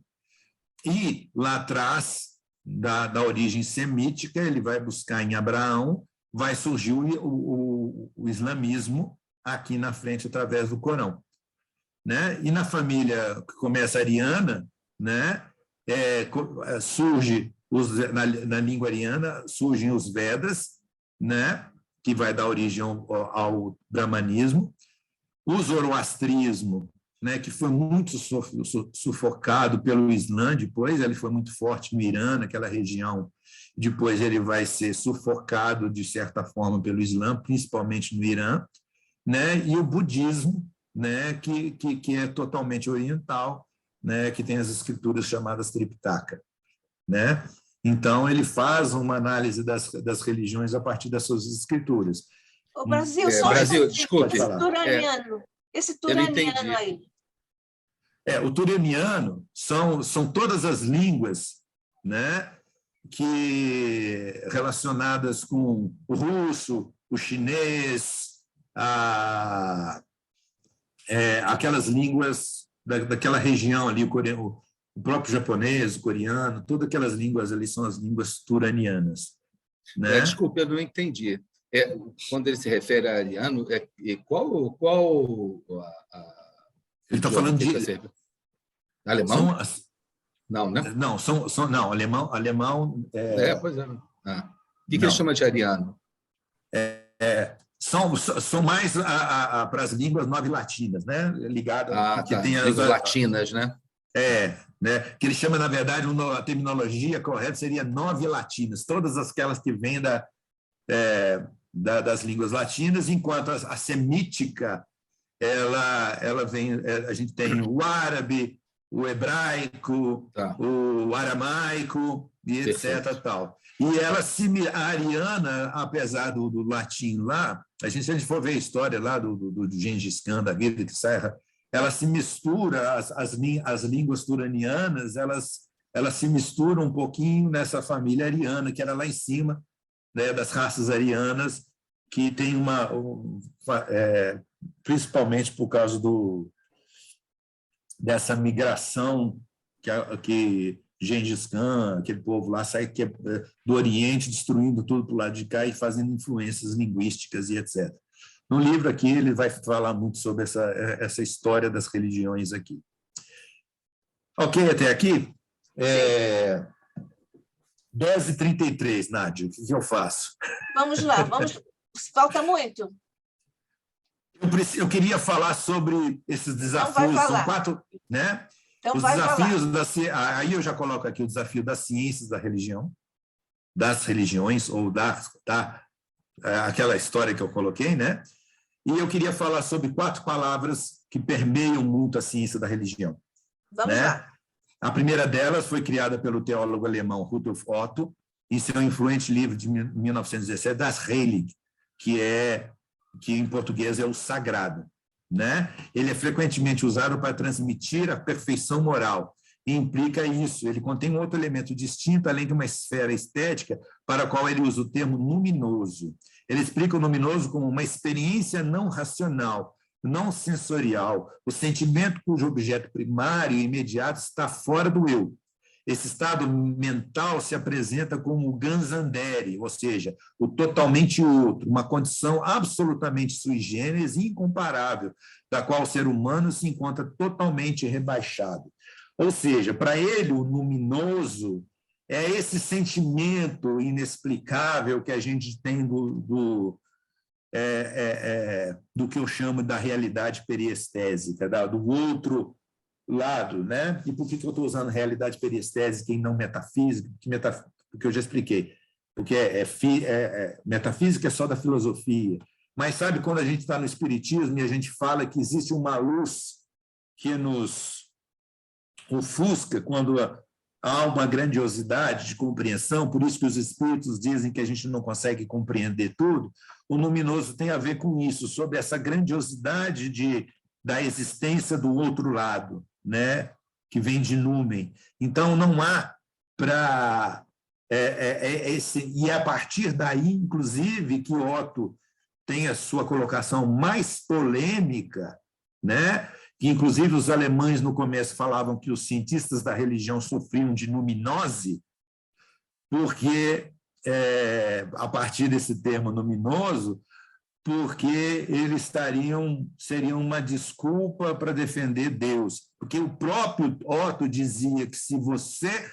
E lá atrás, da origem semítica, ele vai buscar em Abraão, vai surgir o islamismo aqui na frente através do Corão, né? E na família que começa ariana, né, surge na língua ariana surgem os Vedas, né, que vai dar origem ao brahmanismo, o zoroastrismo, né, que foi muito sufocado pelo Islã. Depois ele foi muito forte no Irã, naquela região. Depois ele vai ser sufocado de certa forma pelo Islã, principalmente no Irã, né? E o budismo, né, que é totalmente oriental, né, que tem as escrituras chamadas Tripitaka, né? Então ele faz uma análise das religiões a partir das suas escrituras. O Brasil, desculpe. Esse turaniano aí. O turaniano são todas as línguas, né, que relacionadas com o russo, o chinês, aquelas línguas daquela região ali, o próprio japonês, o coreano, todas aquelas línguas ali são as línguas turanianas, né? Desculpe, eu não entendi. Quando ele se refere a ariano, qual ele está falando de alemão? Não, né? Não, alemão. Pois é. O que ele chama de ariano? São mais para as línguas novilatinas, né? Ligadas que tem as línguas latinas, né? Né? Que ele chama, na verdade, a terminologia correta seria novilatinas, todas aquelas que vêm das línguas latinas, enquanto a semítica, ela vem, a gente tem o árabe, o hebraico, o aramaico, e etc. Tal. E a ariana, apesar do latim lá, se a gente for ver a história lá do Gengis Khan, da vida que sai, ela se mistura, as línguas turanianas, elas se misturam um pouquinho nessa família ariana, que era lá em cima, né, das raças arianas, que tem principalmente por causa dessa migração que Gengis Khan, aquele povo lá, sai do Oriente, destruindo tudo para o lado de cá e fazendo influências linguísticas e etc. No livro aqui, ele vai falar muito sobre essa história das religiões aqui. Ok, até aqui? 10h33, Nádia, o que eu faço? Vamos lá, falta muito. Eu eu queria falar sobre esses desafios. Então, vai falar. São 4, né? Então, Os vai desafios falar. aí eu já coloco aqui o desafio das ciências da religião, das religiões, ou aquela história que eu coloquei, né? E eu queria falar sobre 4 palavras que permeiam muito a ciência da religião. Vamos lá. A primeira delas foi criada pelo teólogo alemão Rudolf Otto, em seu influente livro de 1917, Das Heilig, que em português é o sagrado, né? Ele é frequentemente usado para transmitir a perfeição moral, e implica isso. Ele contém um outro elemento distinto, além de uma esfera estética, para a qual ele usa o termo luminoso. Ele explica o luminoso como uma experiência não racional, não sensorial, o sentimento cujo objeto primário e imediato está fora do eu. Esse estado mental se apresenta como o Ganzandere, ou seja, o totalmente outro, uma condição absolutamente sui generis e incomparável, da qual o ser humano se encontra totalmente rebaixado. Ou seja, para ele, o luminoso é esse sentimento inexplicável que a gente tem do que eu chamo da realidade periestésica, do outro lado, né? E por que eu estou usando realidade periestésica e não metafísica? Porque eu já expliquei. Porque metafísica é só da filosofia. Mas sabe quando a gente está no espiritismo e a gente fala que existe uma luz que nos ofusca quando há uma grandiosidade de compreensão, por isso que os espíritos dizem que a gente não consegue compreender tudo, o luminoso tem a ver com isso, sobre essa grandiosidade da existência do outro lado, né? Que vem de numen. Então, não há para... e é a partir daí, inclusive, que Otto tem a sua colocação mais polêmica, né? Que, inclusive, os alemães, no começo, falavam que os cientistas da religião sofriam de numinose, porque, a partir desse termo luminoso, porque eles seriam uma desculpa para defender Deus. Porque o próprio Otto dizia que se você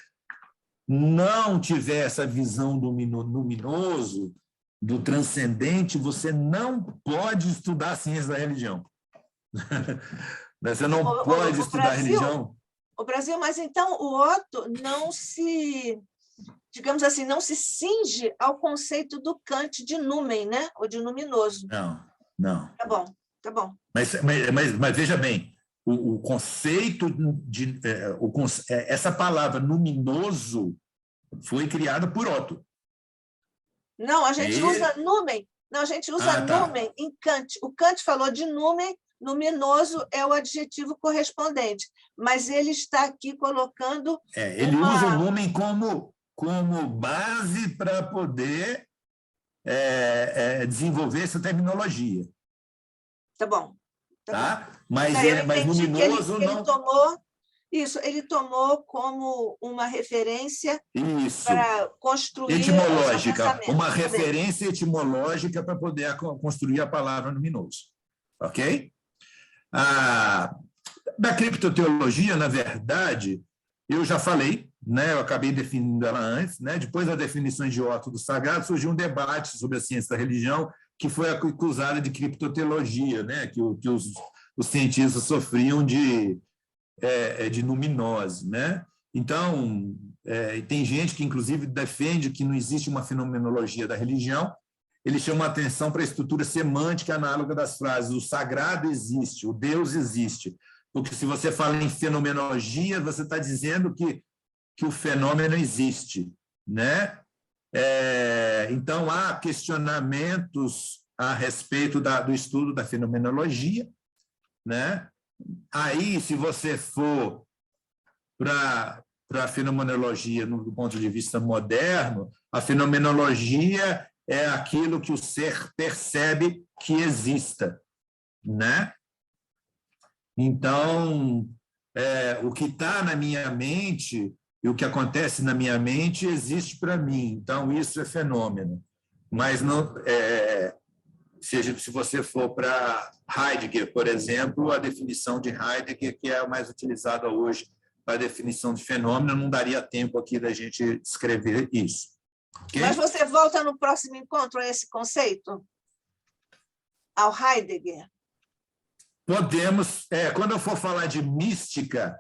não tiver essa visão do luminoso, do transcendente, você não pode estudar a ciência da religião. Você não pode estudar religião. O Brasil, mas então o Otto não se, digamos assim, não se cinge ao conceito do Kant de numen, né? Ou de luminoso. Não. Tá bom, tá bom. Mas veja bem, o conceito de... essa palavra luminoso foi criada por Otto. Não, a gente usa numen. Não, a gente usa numen em Kant. O Kant falou de numen, luminoso é o adjetivo correspondente, mas ele está aqui colocando... ele usa o numen como base para poder desenvolver essa terminologia. Tá bom. Mas luminoso não... Ele tomou como uma referência para construir... Etimológica, uma referência etimológica para poder construir a palavra luminoso. Ok? Da criptoteologia, na verdade, eu já falei, né? Eu acabei definindo ela antes, né? Depois das definições de Otto do sagrado, surgiu um debate sobre a ciência da religião, que foi acusada de criptoteologia, né? Que os cientistas sofriam de numinose, né? Então, tem gente que, inclusive, defende que não existe uma fenomenologia da religião. Ele chama a atenção para a estrutura semântica análoga das frases. O sagrado existe, o Deus existe. Porque se você fala em fenomenologia, você está dizendo que o fenômeno existe, né? Então, há questionamentos a respeito do estudo da fenomenologia, né? Aí, se você for para a fenomenologia do ponto de vista moderno, a fenomenologia é aquilo que o ser percebe que exista, né? Então, o que está na minha mente e o que acontece na minha mente existe para mim. Então, isso é fenômeno. Mas não... se você for para Heidegger, por exemplo, a definição de Heidegger, que é a mais utilizada hoje para a definição de fenômeno, não daria tempo aqui da gente escrever isso. Okay? Mas você volta no próximo encontro a esse conceito? Ao Heidegger? podemos, quando eu for falar de mística,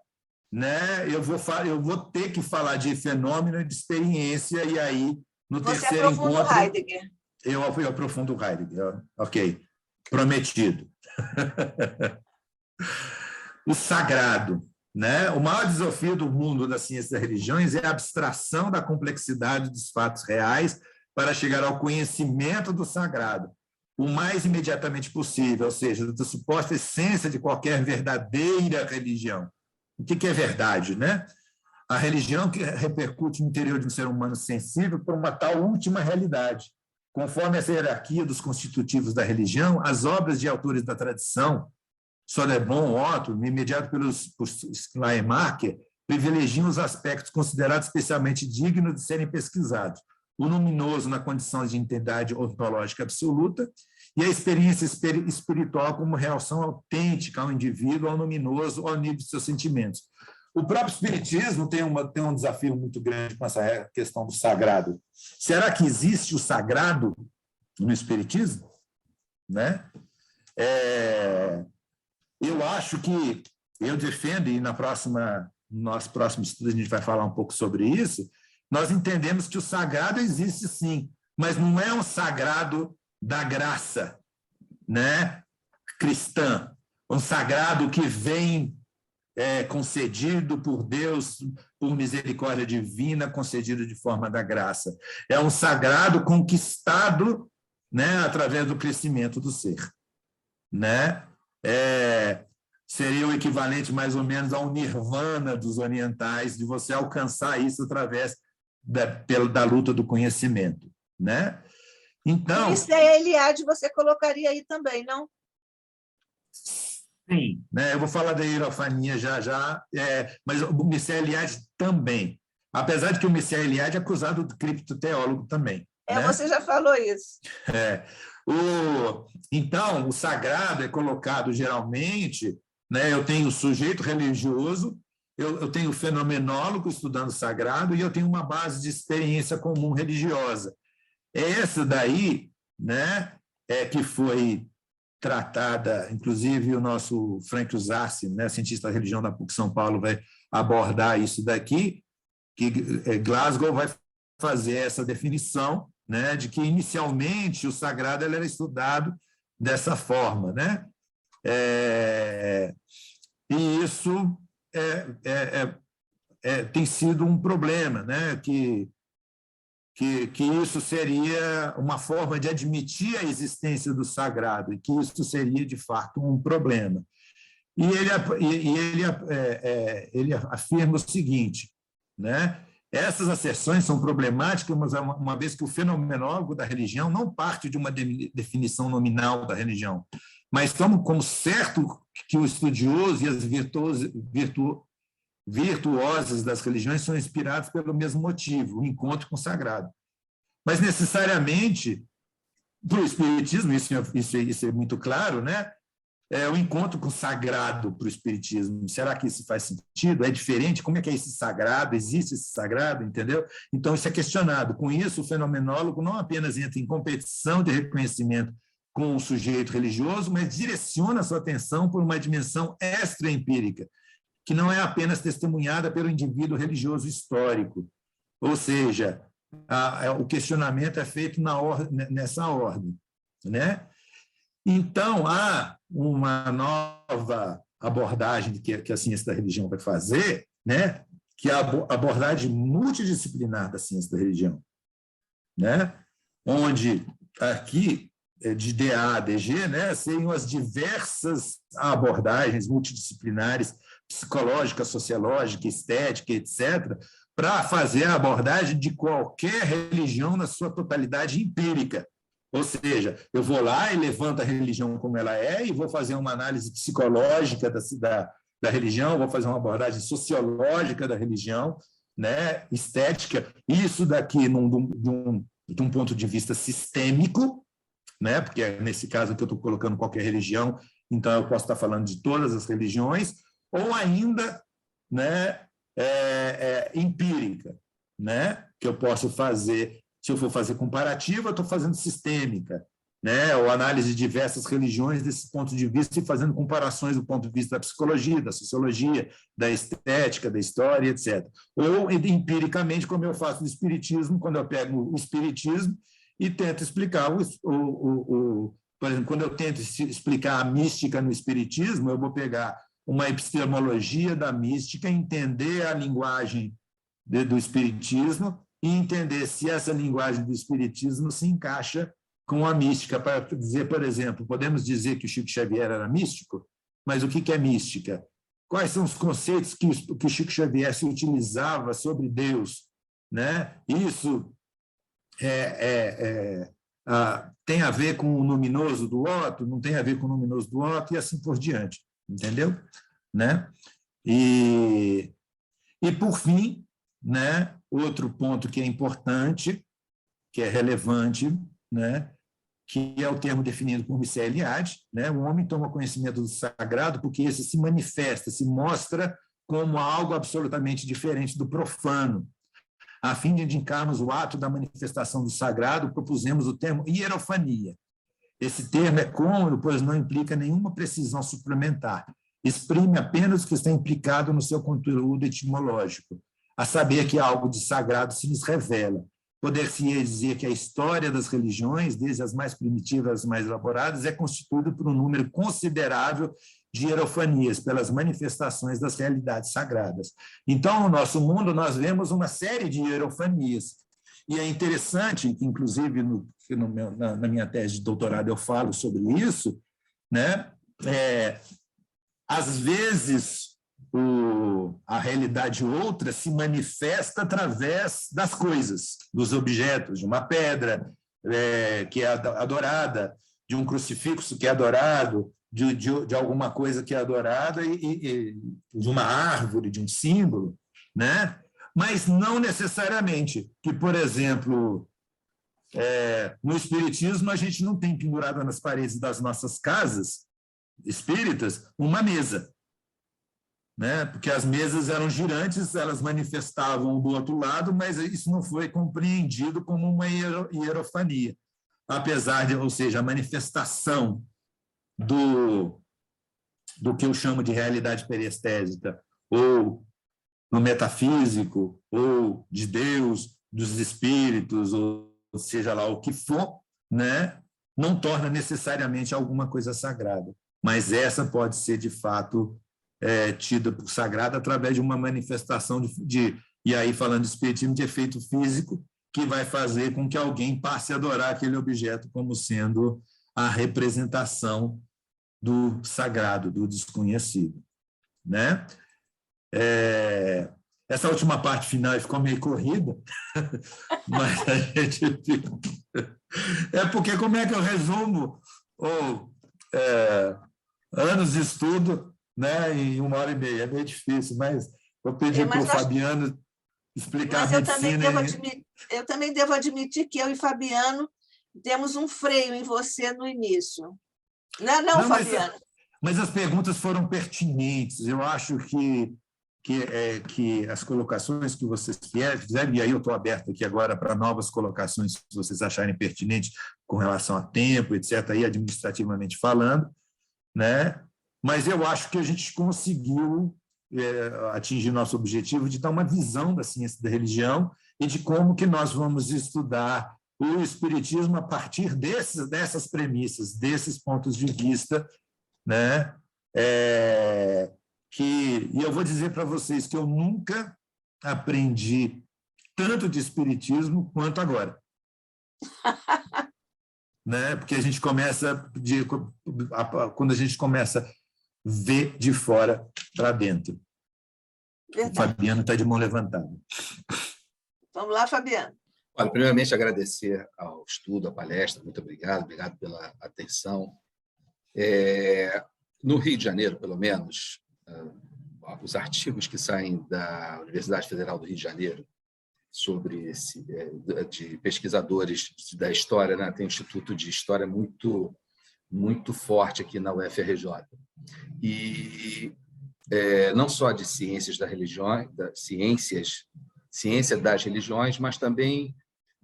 né, eu vou ter que falar de fenômeno e de experiência, e aí, no Você terceiro aprofunda o encontro, Heidegger. eu aprofundo o Heidegger. Ok, prometido. O sagrado. Né? O maior desafio do mundo das ciências das religiões é a abstração da complexidade dos fatos reais para chegar ao conhecimento do sagrado, o mais imediatamente possível, ou seja, da suposta essência de qualquer verdadeira religião. O que é verdade, né? A religião que repercute no interior de um ser humano sensível por uma tal última realidade. Conforme essa hierarquia dos constitutivos da religião, as obras de autores da tradição, Solebon, Otto, mediado por Schleiermacher, privilegiam os aspectos considerados especialmente dignos de serem pesquisados. O luminoso na condição de entidade ontológica absoluta e a experiência espiritual como reação autêntica ao indivíduo, ao luminoso, ao nível de seus sentimentos. O próprio Espiritismo tem um desafio muito grande com essa questão do sagrado. Será que existe o sagrado no Espiritismo? Né? Eu acho que eu defendo, e no nosso próximo estudo a gente vai falar um pouco sobre isso, nós entendemos que o sagrado existe sim, mas não é um sagrado da graça, né, cristã, um sagrado que vem concedido por Deus, por misericórdia divina, concedido de forma da graça. É um sagrado conquistado, né, através do crescimento do ser, né? Seria o equivalente mais ou menos ao nirvana dos orientais, de você alcançar isso através da luta do conhecimento, né? Então, o Mircea Eliade você colocaria aí também, não? Sim, né? Eu vou falar da hierofania já, mas o Mircea Eliade também, apesar de que o Mircea Eliade é acusado de criptoteólogo também. Né? Você já falou isso. Então, o sagrado é colocado geralmente, né? Eu tenho o sujeito religioso, eu tenho o fenomenólogo estudando o sagrado e eu tenho uma base de experiência comum religiosa. Essa daí, né, que foi tratada, inclusive o nosso Frank Zarsi, né, cientista da religião da PUC São Paulo, vai abordar isso daqui, que Glasgow vai fazer essa definição, né, de que inicialmente o sagrado era estudado dessa forma, né? E isso tem sido um problema, né? Que isso seria uma forma de admitir a existência do sagrado e que isso seria de fato um problema. E ele afirma o seguinte, né? Essas asserções são problemáticas, mas uma vez que o fenomenólogo da religião não parte de uma definição nominal da religião, mas toma como certo que o estudioso e as virtuosas das religiões são inspirados pelo mesmo motivo, o encontro com o sagrado. Mas, necessariamente, para o Espiritismo, isso é muito claro, né? O encontro com o sagrado para o Espiritismo. Será que isso faz sentido? É diferente? Como é que é esse sagrado? Existe esse sagrado? Entendeu? Então, isso é questionado. Com isso, o fenomenólogo não apenas entra em competição de reconhecimento com o sujeito religioso, mas direciona a sua atenção por uma dimensão extra-empírica, que não é apenas testemunhada pelo indivíduo religioso histórico. Ou seja, o questionamento é feito nessa ordem, né? Então, há uma nova abordagem que a ciência da religião vai fazer, né? Que é a abordagem multidisciplinar da ciência da religião, né? Onde aqui, de DA a DG, né, seriam as diversas abordagens multidisciplinares, psicológica, sociológica, estética, etc., para fazer a abordagem de qualquer religião na sua totalidade empírica. Ou seja, eu vou lá e levanto a religião como ela é e vou fazer uma análise psicológica da religião, vou fazer uma abordagem sociológica da religião, né, estética, isso daqui de um ponto de vista sistêmico, né, porque é nesse caso que eu estou colocando qualquer religião, então eu posso estar falando de todas as religiões, ou ainda, né, empírica, né, que eu posso fazer. Se eu for fazer comparativa, eu estou fazendo sistêmica. né, ou análise de diversas religiões desse ponto de vista e fazendo comparações do ponto de vista da psicologia, da sociologia, da estética, da história, etc. Ou empiricamente, como eu faço no espiritismo, quando eu pego o espiritismo e tento explicar por exemplo, quando eu tento explicar a mística no espiritismo, eu vou pegar uma epistemologia da mística, entender a linguagem do espiritismo e entender se essa linguagem do espiritismo se encaixa com a mística, para dizer, por exemplo, podemos dizer que o Chico Xavier era místico, mas o que é mística? Quais são os conceitos que o Chico Xavier se utilizava sobre Deus? Né? Isso tem a ver com o luminoso do Otto, não tem a ver com o luminoso do Otto, e assim por diante, entendeu? Né? E por fim, né, outro ponto que é importante, que é relevante, né, que é o termo definido por Mircea Eliade, né? O homem toma conhecimento do sagrado porque esse se manifesta, se mostra como algo absolutamente diferente do profano. A fim de indicarmos o ato da manifestação do sagrado, propusemos o termo hierofania. Esse termo é cômodo, pois não implica nenhuma precisão suplementar. Exprime apenas o que está implicado no seu conteúdo etimológico, a saber que algo de sagrado se lhes revela. Poder-se-ia dizer que a história das religiões, desde as mais primitivas às mais elaboradas, é constituída por um número considerável de hierofanias, pelas manifestações das realidades sagradas. Então, no nosso mundo, nós vemos uma série de hierofanias. E é interessante, que inclusive na minha tese de doutorado eu falo sobre isso, né? Às vezes, a realidade outra se manifesta através das coisas, dos objetos, de uma pedra que é adorada, de um crucifixo que é adorado, de alguma coisa que é adorada, e de uma árvore, de um símbolo, né? Mas não necessariamente que, por exemplo, no Espiritismo, a gente não tem pendurado nas paredes das nossas casas espíritas uma mesa, né? Porque as mesas eram girantes, elas manifestavam do outro lado, mas isso não foi compreendido como uma hierofania, apesar de, ou seja, a manifestação do que eu chamo de realidade perestésica, ou no metafísico, ou de Deus, dos espíritos, ou seja lá o que for, né? Não torna necessariamente alguma coisa sagrada, mas essa pode ser, de fato, tida por sagrada através de uma manifestação e aí falando de espiritismo, de efeito físico, que vai fazer com que alguém passe a adorar aquele objeto como sendo a representação do sagrado, do desconhecido, né? Essa última parte final ficou meio corrida, mas a gente porque como é que eu resumo anos de estudo, né, em 1h30? É meio difícil, mas vou pedir para o Fabiano explicar a medicina. Eu também devo admitir que eu e Fabiano temos um freio em você no início. Não, Fabiano? Mas as perguntas foram pertinentes. Eu acho que as colocações que vocês fizeram, e aí eu estou aberto aqui agora para novas colocações, se vocês acharem pertinentes com relação a tempo, etc., aí administrativamente falando, né? Mas eu acho que a gente conseguiu atingir nosso objetivo de dar uma visão da ciência da religião e de como que nós vamos estudar o espiritismo a partir dessas premissas, desses pontos de vista, né? E eu vou dizer para vocês que eu nunca aprendi tanto de espiritismo quanto agora. Né? Porque a gente começa, quando a gente começa a ver de fora para dentro. Verdade. O Fabiano está de mão levantada. Vamos lá, Fabiano. Olha, primeiramente, agradecer ao estudo, à palestra. Muito obrigado pela atenção. No Rio de Janeiro, pelo menos, os artigos que saem da Universidade Federal do Rio de Janeiro sobre de pesquisadores da história, né? Tem um instituto de história muito forte aqui na UFRJ. E não só de ciências da religião, ciência das religiões, mas também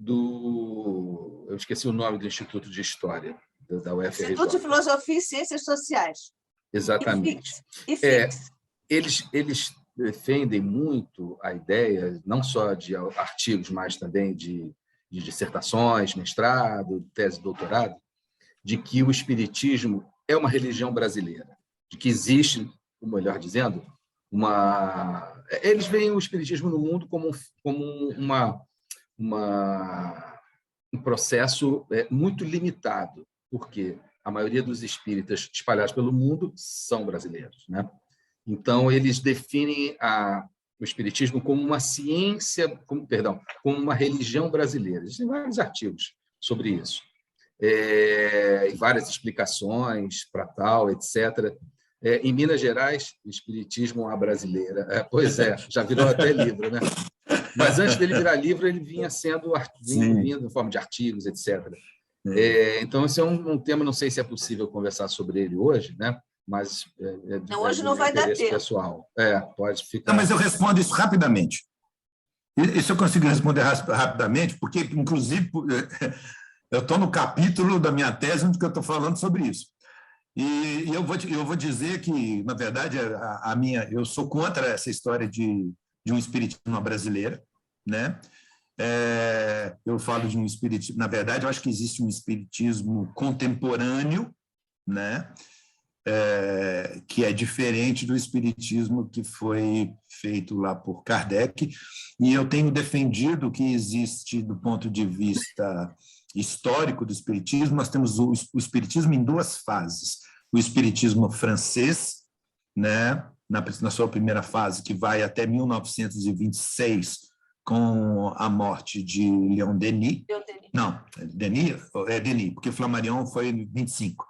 Eu esqueci o nome do Instituto de História, da UFRJ. Instituto de Filosofia e Ciências Sociais. Exatamente. Eles defendem muito a ideia, não só de artigos, mas também de dissertações, mestrado, tese de doutorado, de que o espiritismo é uma religião brasileira, de que existe, ou melhor dizendo, eles veem o espiritismo no mundo como um processo muito limitado, porque a maioria dos espíritas espalhados pelo mundo são brasileiros, né? Então, eles definem o espiritismo como uma ciência, como uma religião brasileira. Existem vários artigos sobre isso, e várias explicações para tal, etc. Em Minas Gerais, o espiritismo à brasileira. Pois é, já virou até livro, né? Mas antes dele virar livro, ele vinha vindo em forma de artigos, etc. Então, esse é um tema, não sei se é possível conversar sobre ele hoje, né? Mas hoje não vai dar tempo. Pessoal. Pode ficar. Não, mas eu respondo isso rapidamente. Isso eu consigo responder rapidamente, porque, inclusive, eu estou no capítulo da minha tese onde eu estou falando sobre isso. E eu vou dizer que, na verdade, eu sou contra essa história de um espiritismo brasileiro, né? Eu falo de um espiritismo, na verdade, eu acho que existe um espiritismo contemporâneo, né? Que é diferente do espiritismo que foi feito lá por Kardec, e eu tenho defendido que existe, do ponto de vista histórico do espiritismo, nós temos o espiritismo em duas fases. O espiritismo francês, né, na sua primeira fase, que vai até 1926, com a morte de Leon Denis. Não, Denis, porque Flammarion foi em 25.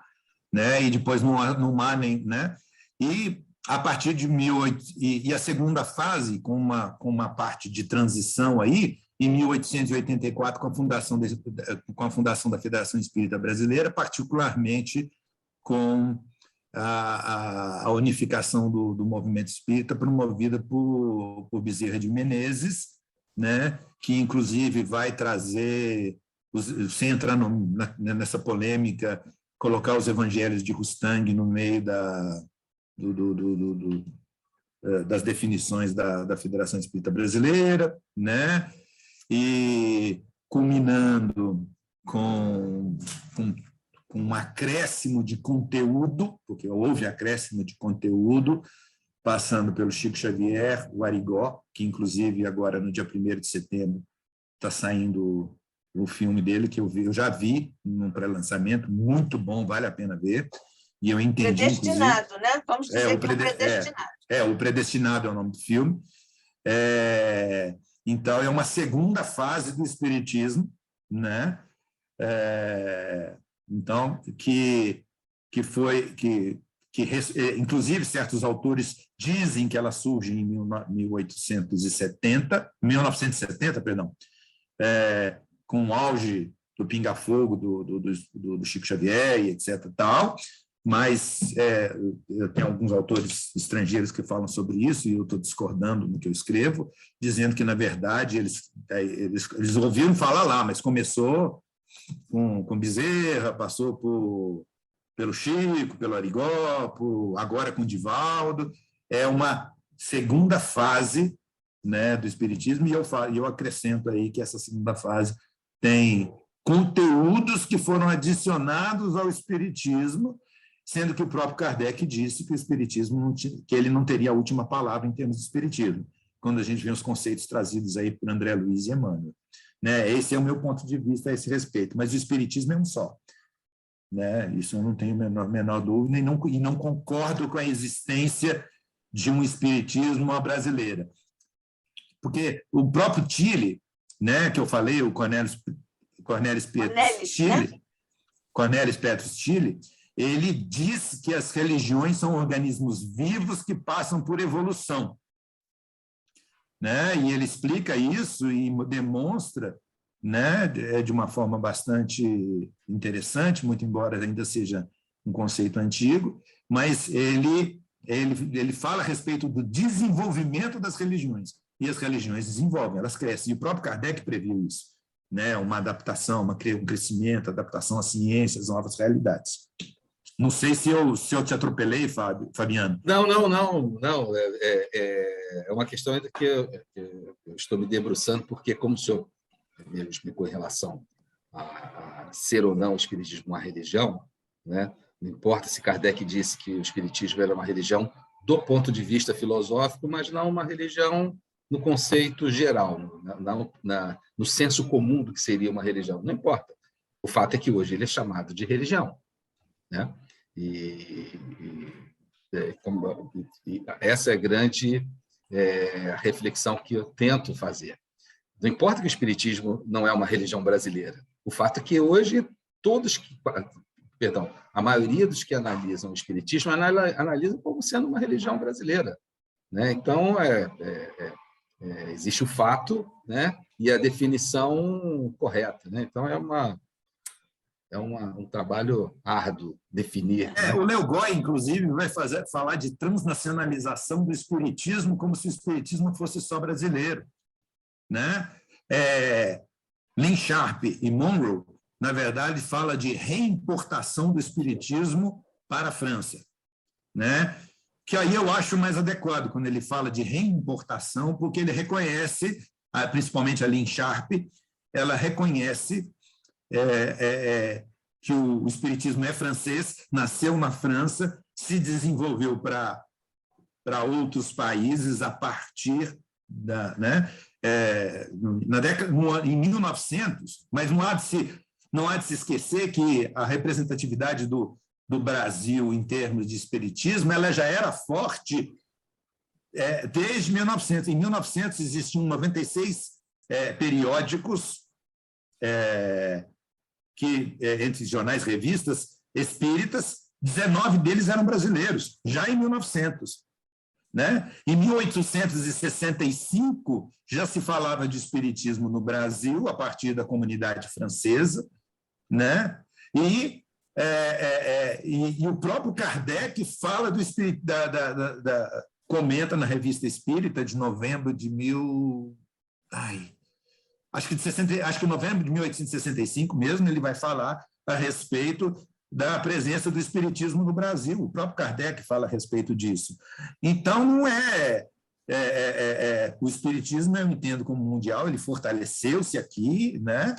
Né? E depois não há nem, né? E a partir de 1800 e a segunda fase com uma parte de transição aí em 1884 com a fundação da Federação Espírita Brasileira, particularmente com a unificação do movimento espírita promovida por Bezerra de Menezes, né? Que inclusive vai trazer, sem entrar nessa polêmica, colocar os evangelhos de Rustang no meio das definições da Federação Espírita Brasileira, né? E culminando com um acréscimo de conteúdo, porque houve acréscimo de conteúdo, passando pelo Chico Xavier, o Arigó, que inclusive agora no dia 1º de setembro está saindo o filme dele, que eu já vi num pré-lançamento, muito bom, vale a pena ver, e eu entendi... Predestinado, né? Vamos dizer que é o Predestinado. O Predestinado é o nome do filme. Então, é uma segunda fase do espiritismo, né? Então, inclusive, certos autores dizem que ela surge em 1970, perdão, com o auge do pinga-fogo do Chico Xavier e etc. Tal, mas eu tenho alguns autores estrangeiros que falam sobre isso e eu estou discordando no que eu escrevo, dizendo que, na verdade, eles ouviram falar lá, mas começou com Bezerra, passou pelo Chico, pelo Arigó, agora com Divaldo. É uma segunda fase, né, do espiritismo, e eu acrescento aí que essa segunda fase tem conteúdos que foram adicionados ao espiritismo, sendo que o próprio Kardec disse que o espiritismo que ele não teria a última palavra em termos de espiritismo, quando a gente vê os conceitos trazidos aí por André Luiz e Emmanuel, né? Esse é o meu ponto de vista a esse respeito, mas o espiritismo é um só, né? Isso eu não tenho a menor dúvida e não concordo com a existência de um espiritismo brasileiro, porque o próprio Tilly, né, que eu falei, o Cornelius Petrus Tilly, ele diz que as religiões são organismos vivos que passam por evolução, né? E ele explica isso e demonstra, né, de uma forma bastante interessante, muito embora ainda seja um conceito antigo, mas ele fala a respeito do desenvolvimento das religiões, e as religiões desenvolvem, elas crescem, e o próprio Kardec previu isso, né? Uma adaptação, um crescimento, adaptação às ciências, novas realidades. Não sei se eu te atropelei, Fabiano. Não. É uma questão ainda que eu estou me debruçando, porque, como o senhor me explicou em relação a ser ou não o espiritismo uma religião, né? Não importa se Kardec disse que o espiritismo era uma religião do ponto de vista filosófico, mas não uma religião no conceito geral, no senso comum do que seria uma religião. Não importa. O fato é que hoje ele é chamado de religião, né? E essa é a grande reflexão que eu tento fazer. Não importa que o espiritismo não é uma religião brasileira. O fato é que hoje a maioria dos que analisam o espiritismo analisam como sendo uma religião brasileira, né? Então, existe o fato, né? E a definição correta, né? Então, um trabalho árduo definir. Né? O Leo Goy, inclusive, vai falar de transnacionalização do espiritismo como se o espiritismo fosse só brasileiro, né? Lynn Sharp e Monroe, na verdade, fala de reimportação do espiritismo para a França, né? Que aí eu acho mais adequado quando ele fala de reimportação, porque ele reconhece, principalmente a Lynn Sharp, ela reconhece que o espiritismo é francês, nasceu na França, se desenvolveu para outros países a partir né, em 1900, mas não há de se esquecer que a representatividade do Brasil em termos de espiritismo ela já era forte desde 1900. Em 1900 existiam 96 periódicos entre jornais e revistas espíritas, 19 deles eram brasileiros, já em 1900. Né? Em 1865, já se falava de espiritismo no Brasil, a partir da comunidade francesa, né? E o próprio Kardec fala do espírito, comenta na Revista Espírita de novembro de acho que novembro de 1865 mesmo, ele vai falar a respeito da presença do espiritismo no Brasil. O próprio Kardec fala a respeito disso. Então, não o espiritismo, eu entendo como mundial, ele fortaleceu-se aqui, né?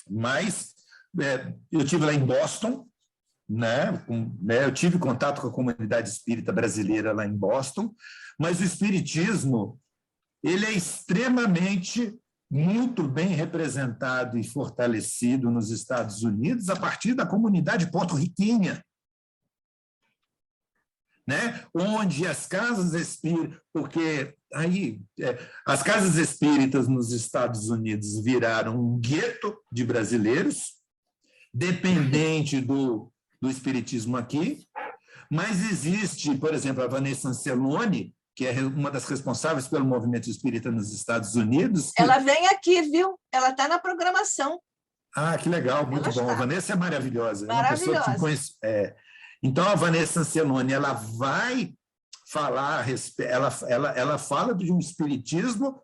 Mas eu estive lá em Boston, né? Eu tive contato com a comunidade espírita brasileira lá em Boston, mas o espiritismo ele é extremamente muito bem representado e fortalecido nos Estados Unidos a partir da comunidade porto-riquenha, né? Onde as casas espíritas, porque aí as casas espíritas nos Estados Unidos viraram um gueto de brasileiros, dependente do espiritismo aqui, mas existe, por exemplo, a Vanessa Ancelone, que é uma das responsáveis pelo movimento espírita nos Estados Unidos. Ela vem aqui, viu? Ela está na programação. Que legal, muito bom. A Vanessa é maravilhosa. Maravilhosa. É uma pessoa que conhece. Então, a Vanessa Ancelone, ela vai falar, ela fala de um espiritismo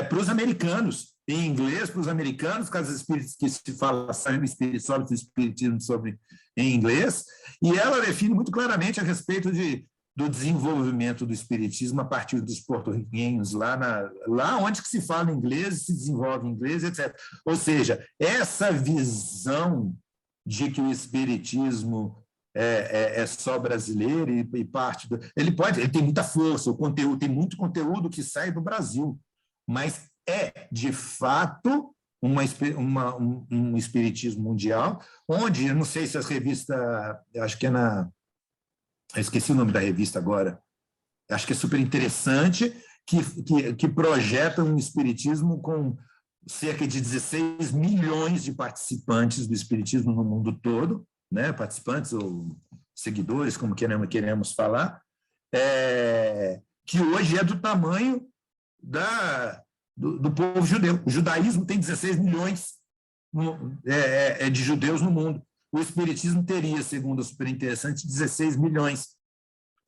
para os americanos, em inglês, para os americanos, casas espíritas que se fala sobre espiritismo em inglês, e ela define muito claramente a respeito do desenvolvimento do espiritismo a partir dos porto-riquenhos, lá onde que se fala inglês, se desenvolve inglês, etc. Ou seja, essa visão de que o espiritismo é só brasileiro e parte do... Ele tem muita força, tem muito conteúdo que sai do Brasil, mas de fato, um espiritismo mundial, onde, eu não sei se as revistas, acho que eu esqueci o nome da revista agora, acho que é super interessante, que projeta um espiritismo com cerca de 16 milhões de participantes do espiritismo no mundo todo, né? Participantes ou seguidores, como queremos falar, que hoje é do tamanho do povo judeu. O judaísmo tem 16 milhões de judeus no mundo. O espiritismo teria, segundo a super interessante, 16 milhões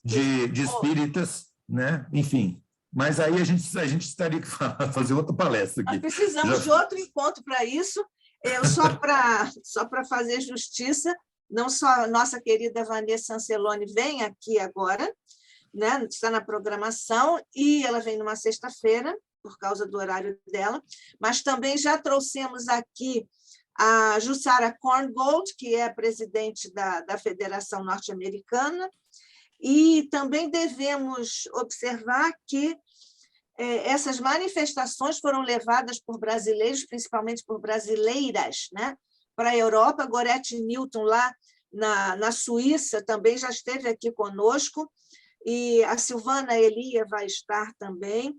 de espíritas, né? Enfim, Mas aí a gente estaria que fazer outra palestra aqui. Nós precisamos de outro encontro para isso. Eu só para fazer justiça, não só a nossa querida Vanessa Anceloni vem aqui agora, né? Está na programação, e ela vem numa sexta-feira, por causa do horário dela, mas também já trouxemos aqui a Jussara Korngold, que é a presidente da Federação Norte-Americana, e também devemos observar que essas manifestações foram levadas por brasileiros, principalmente por brasileiras, né, para a Europa. Gorete Newton, lá na Suíça, também já esteve aqui conosco, e a Silvana Elia vai estar também.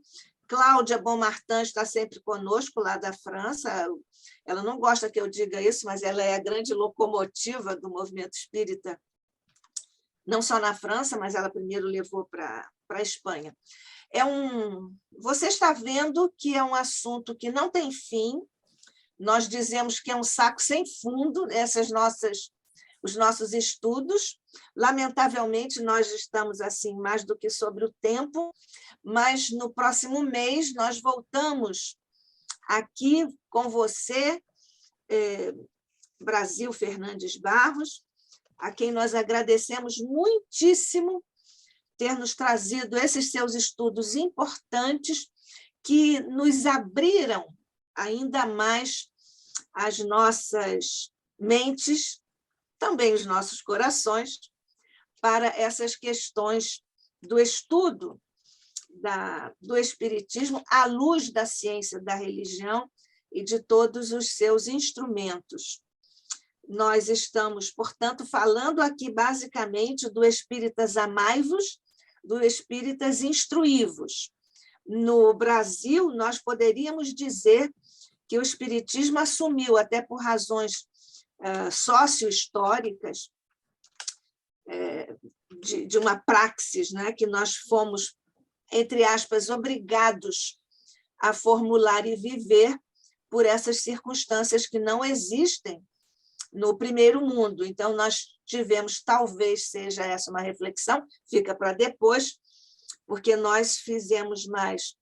Cláudia Bonmartin está sempre conosco, lá da França. Ela não gosta que eu diga isso, mas ela é a grande locomotiva do movimento espírita, não só na França, mas ela primeiro levou para a Espanha. Você está vendo que é um assunto que não tem fim. Nós dizemos que é um saco sem fundo, os nossos estudos. Lamentavelmente, nós estamos assim mais do que sobre o tempo, mas no próximo mês nós voltamos aqui com você, Brasil Fernandes Barros, a quem nós agradecemos muitíssimo ter nos trazido esses seus estudos importantes que nos abriram ainda mais as nossas mentes, também os nossos corações, para essas questões do estudo do Espiritismo à luz da ciência da religião e de todos os seus instrumentos. Nós estamos, portanto, falando aqui basicamente do Espíritas Amai-vos, do Espíritas Instruí-vos. No Brasil, nós poderíamos dizer que o Espiritismo assumiu, até por razões sócio-históricas, de uma praxis, né, que nós fomos, entre aspas, obrigados a formular e viver por essas circunstâncias que não existem no primeiro mundo. Então, nós tivemos, talvez seja essa uma reflexão, fica para depois, porque nós fizemos mais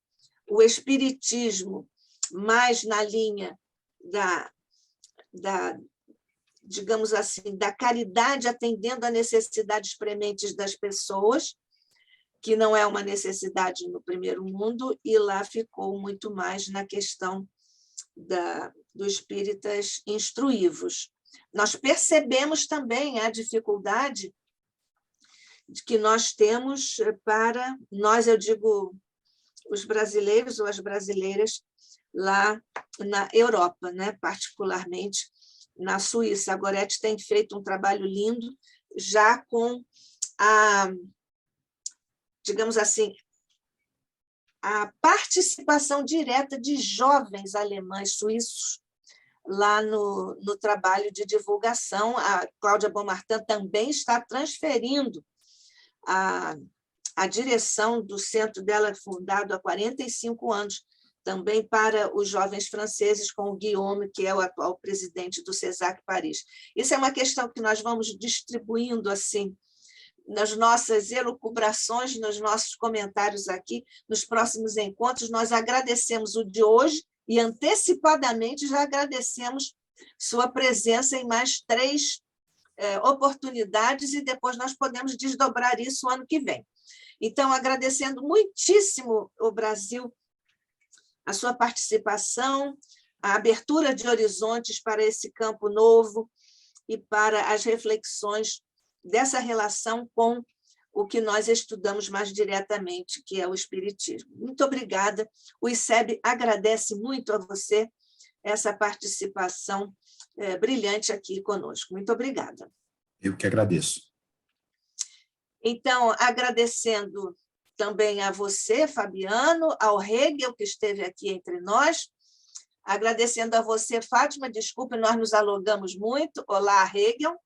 o espiritismo, mais na linha digamos assim, da caridade, atendendo a necessidades prementes das pessoas, que não é uma necessidade no primeiro mundo, e lá ficou muito mais na questão dos espíritas instruí-vos. Nós percebemos também a dificuldade que nós temos para nós, eu digo, os brasileiros ou as brasileiras lá na Europa, né? Particularmente na Suíça. A Gorete tem feito um trabalho lindo, já com digamos assim, a participação direta de jovens alemães suíços lá no trabalho de divulgação. A Cláudia Bonmartin também está transferindo a direção do centro dela, fundado há 45 anos, também para os jovens franceses, com o Guillaume, que é o atual presidente do CESAC Paris. Isso é uma questão que nós vamos distribuindo assim nas nossas elucubrações, nos nossos comentários aqui, nos próximos encontros. Nós agradecemos o de hoje e, antecipadamente, já agradecemos sua presença em mais 3 oportunidades, e depois nós podemos desdobrar isso ano que vem. Então, agradecendo muitíssimo o Brasil, a sua participação, a abertura de horizontes para esse campo novo e para as reflexões dessa relação com o que nós estudamos mais diretamente, que é o Espiritismo. Muito obrigada. O ICEB agradece muito a você essa participação brilhante aqui conosco. Muito obrigada. Eu que agradeço. Então, agradecendo também a você, Fabiano, ao Hegel, que esteve aqui entre nós, agradecendo a você, Fátima, desculpe, nós nos alongamos muito. Olá, Hegel.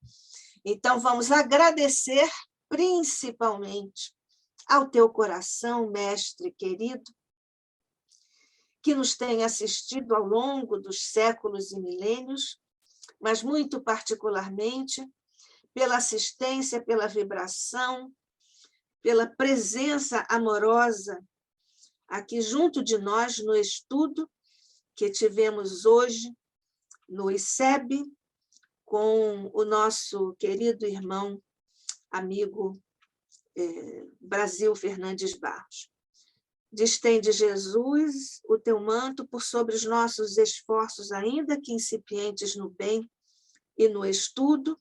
Então, vamos agradecer principalmente ao teu coração, mestre querido, que nos tem assistido ao longo dos séculos e milênios, mas muito particularmente pela assistência, pela vibração, pela presença amorosa aqui junto de nós no estudo que tivemos hoje no ICEB, com o nosso querido irmão, amigo Brasil Fernandes Barros. Distende, Jesus, o teu manto por sobre os nossos esforços, ainda que incipientes no bem e no estudo,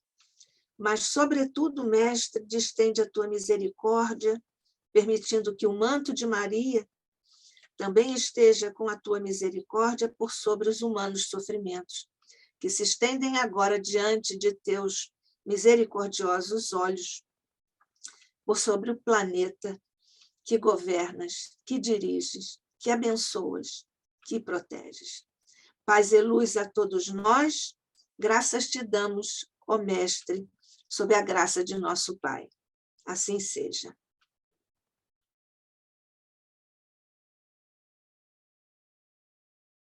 mas, sobretudo, Mestre, distende a tua misericórdia, permitindo que o manto de Maria também esteja com a tua misericórdia por sobre os humanos sofrimentos, que se estendem agora diante de teus misericordiosos olhos, por sobre o planeta que governas, que diriges, que abençoas, que proteges. Paz e luz a todos nós, graças te damos, ó Mestre, sob a graça de nosso Pai. Assim seja.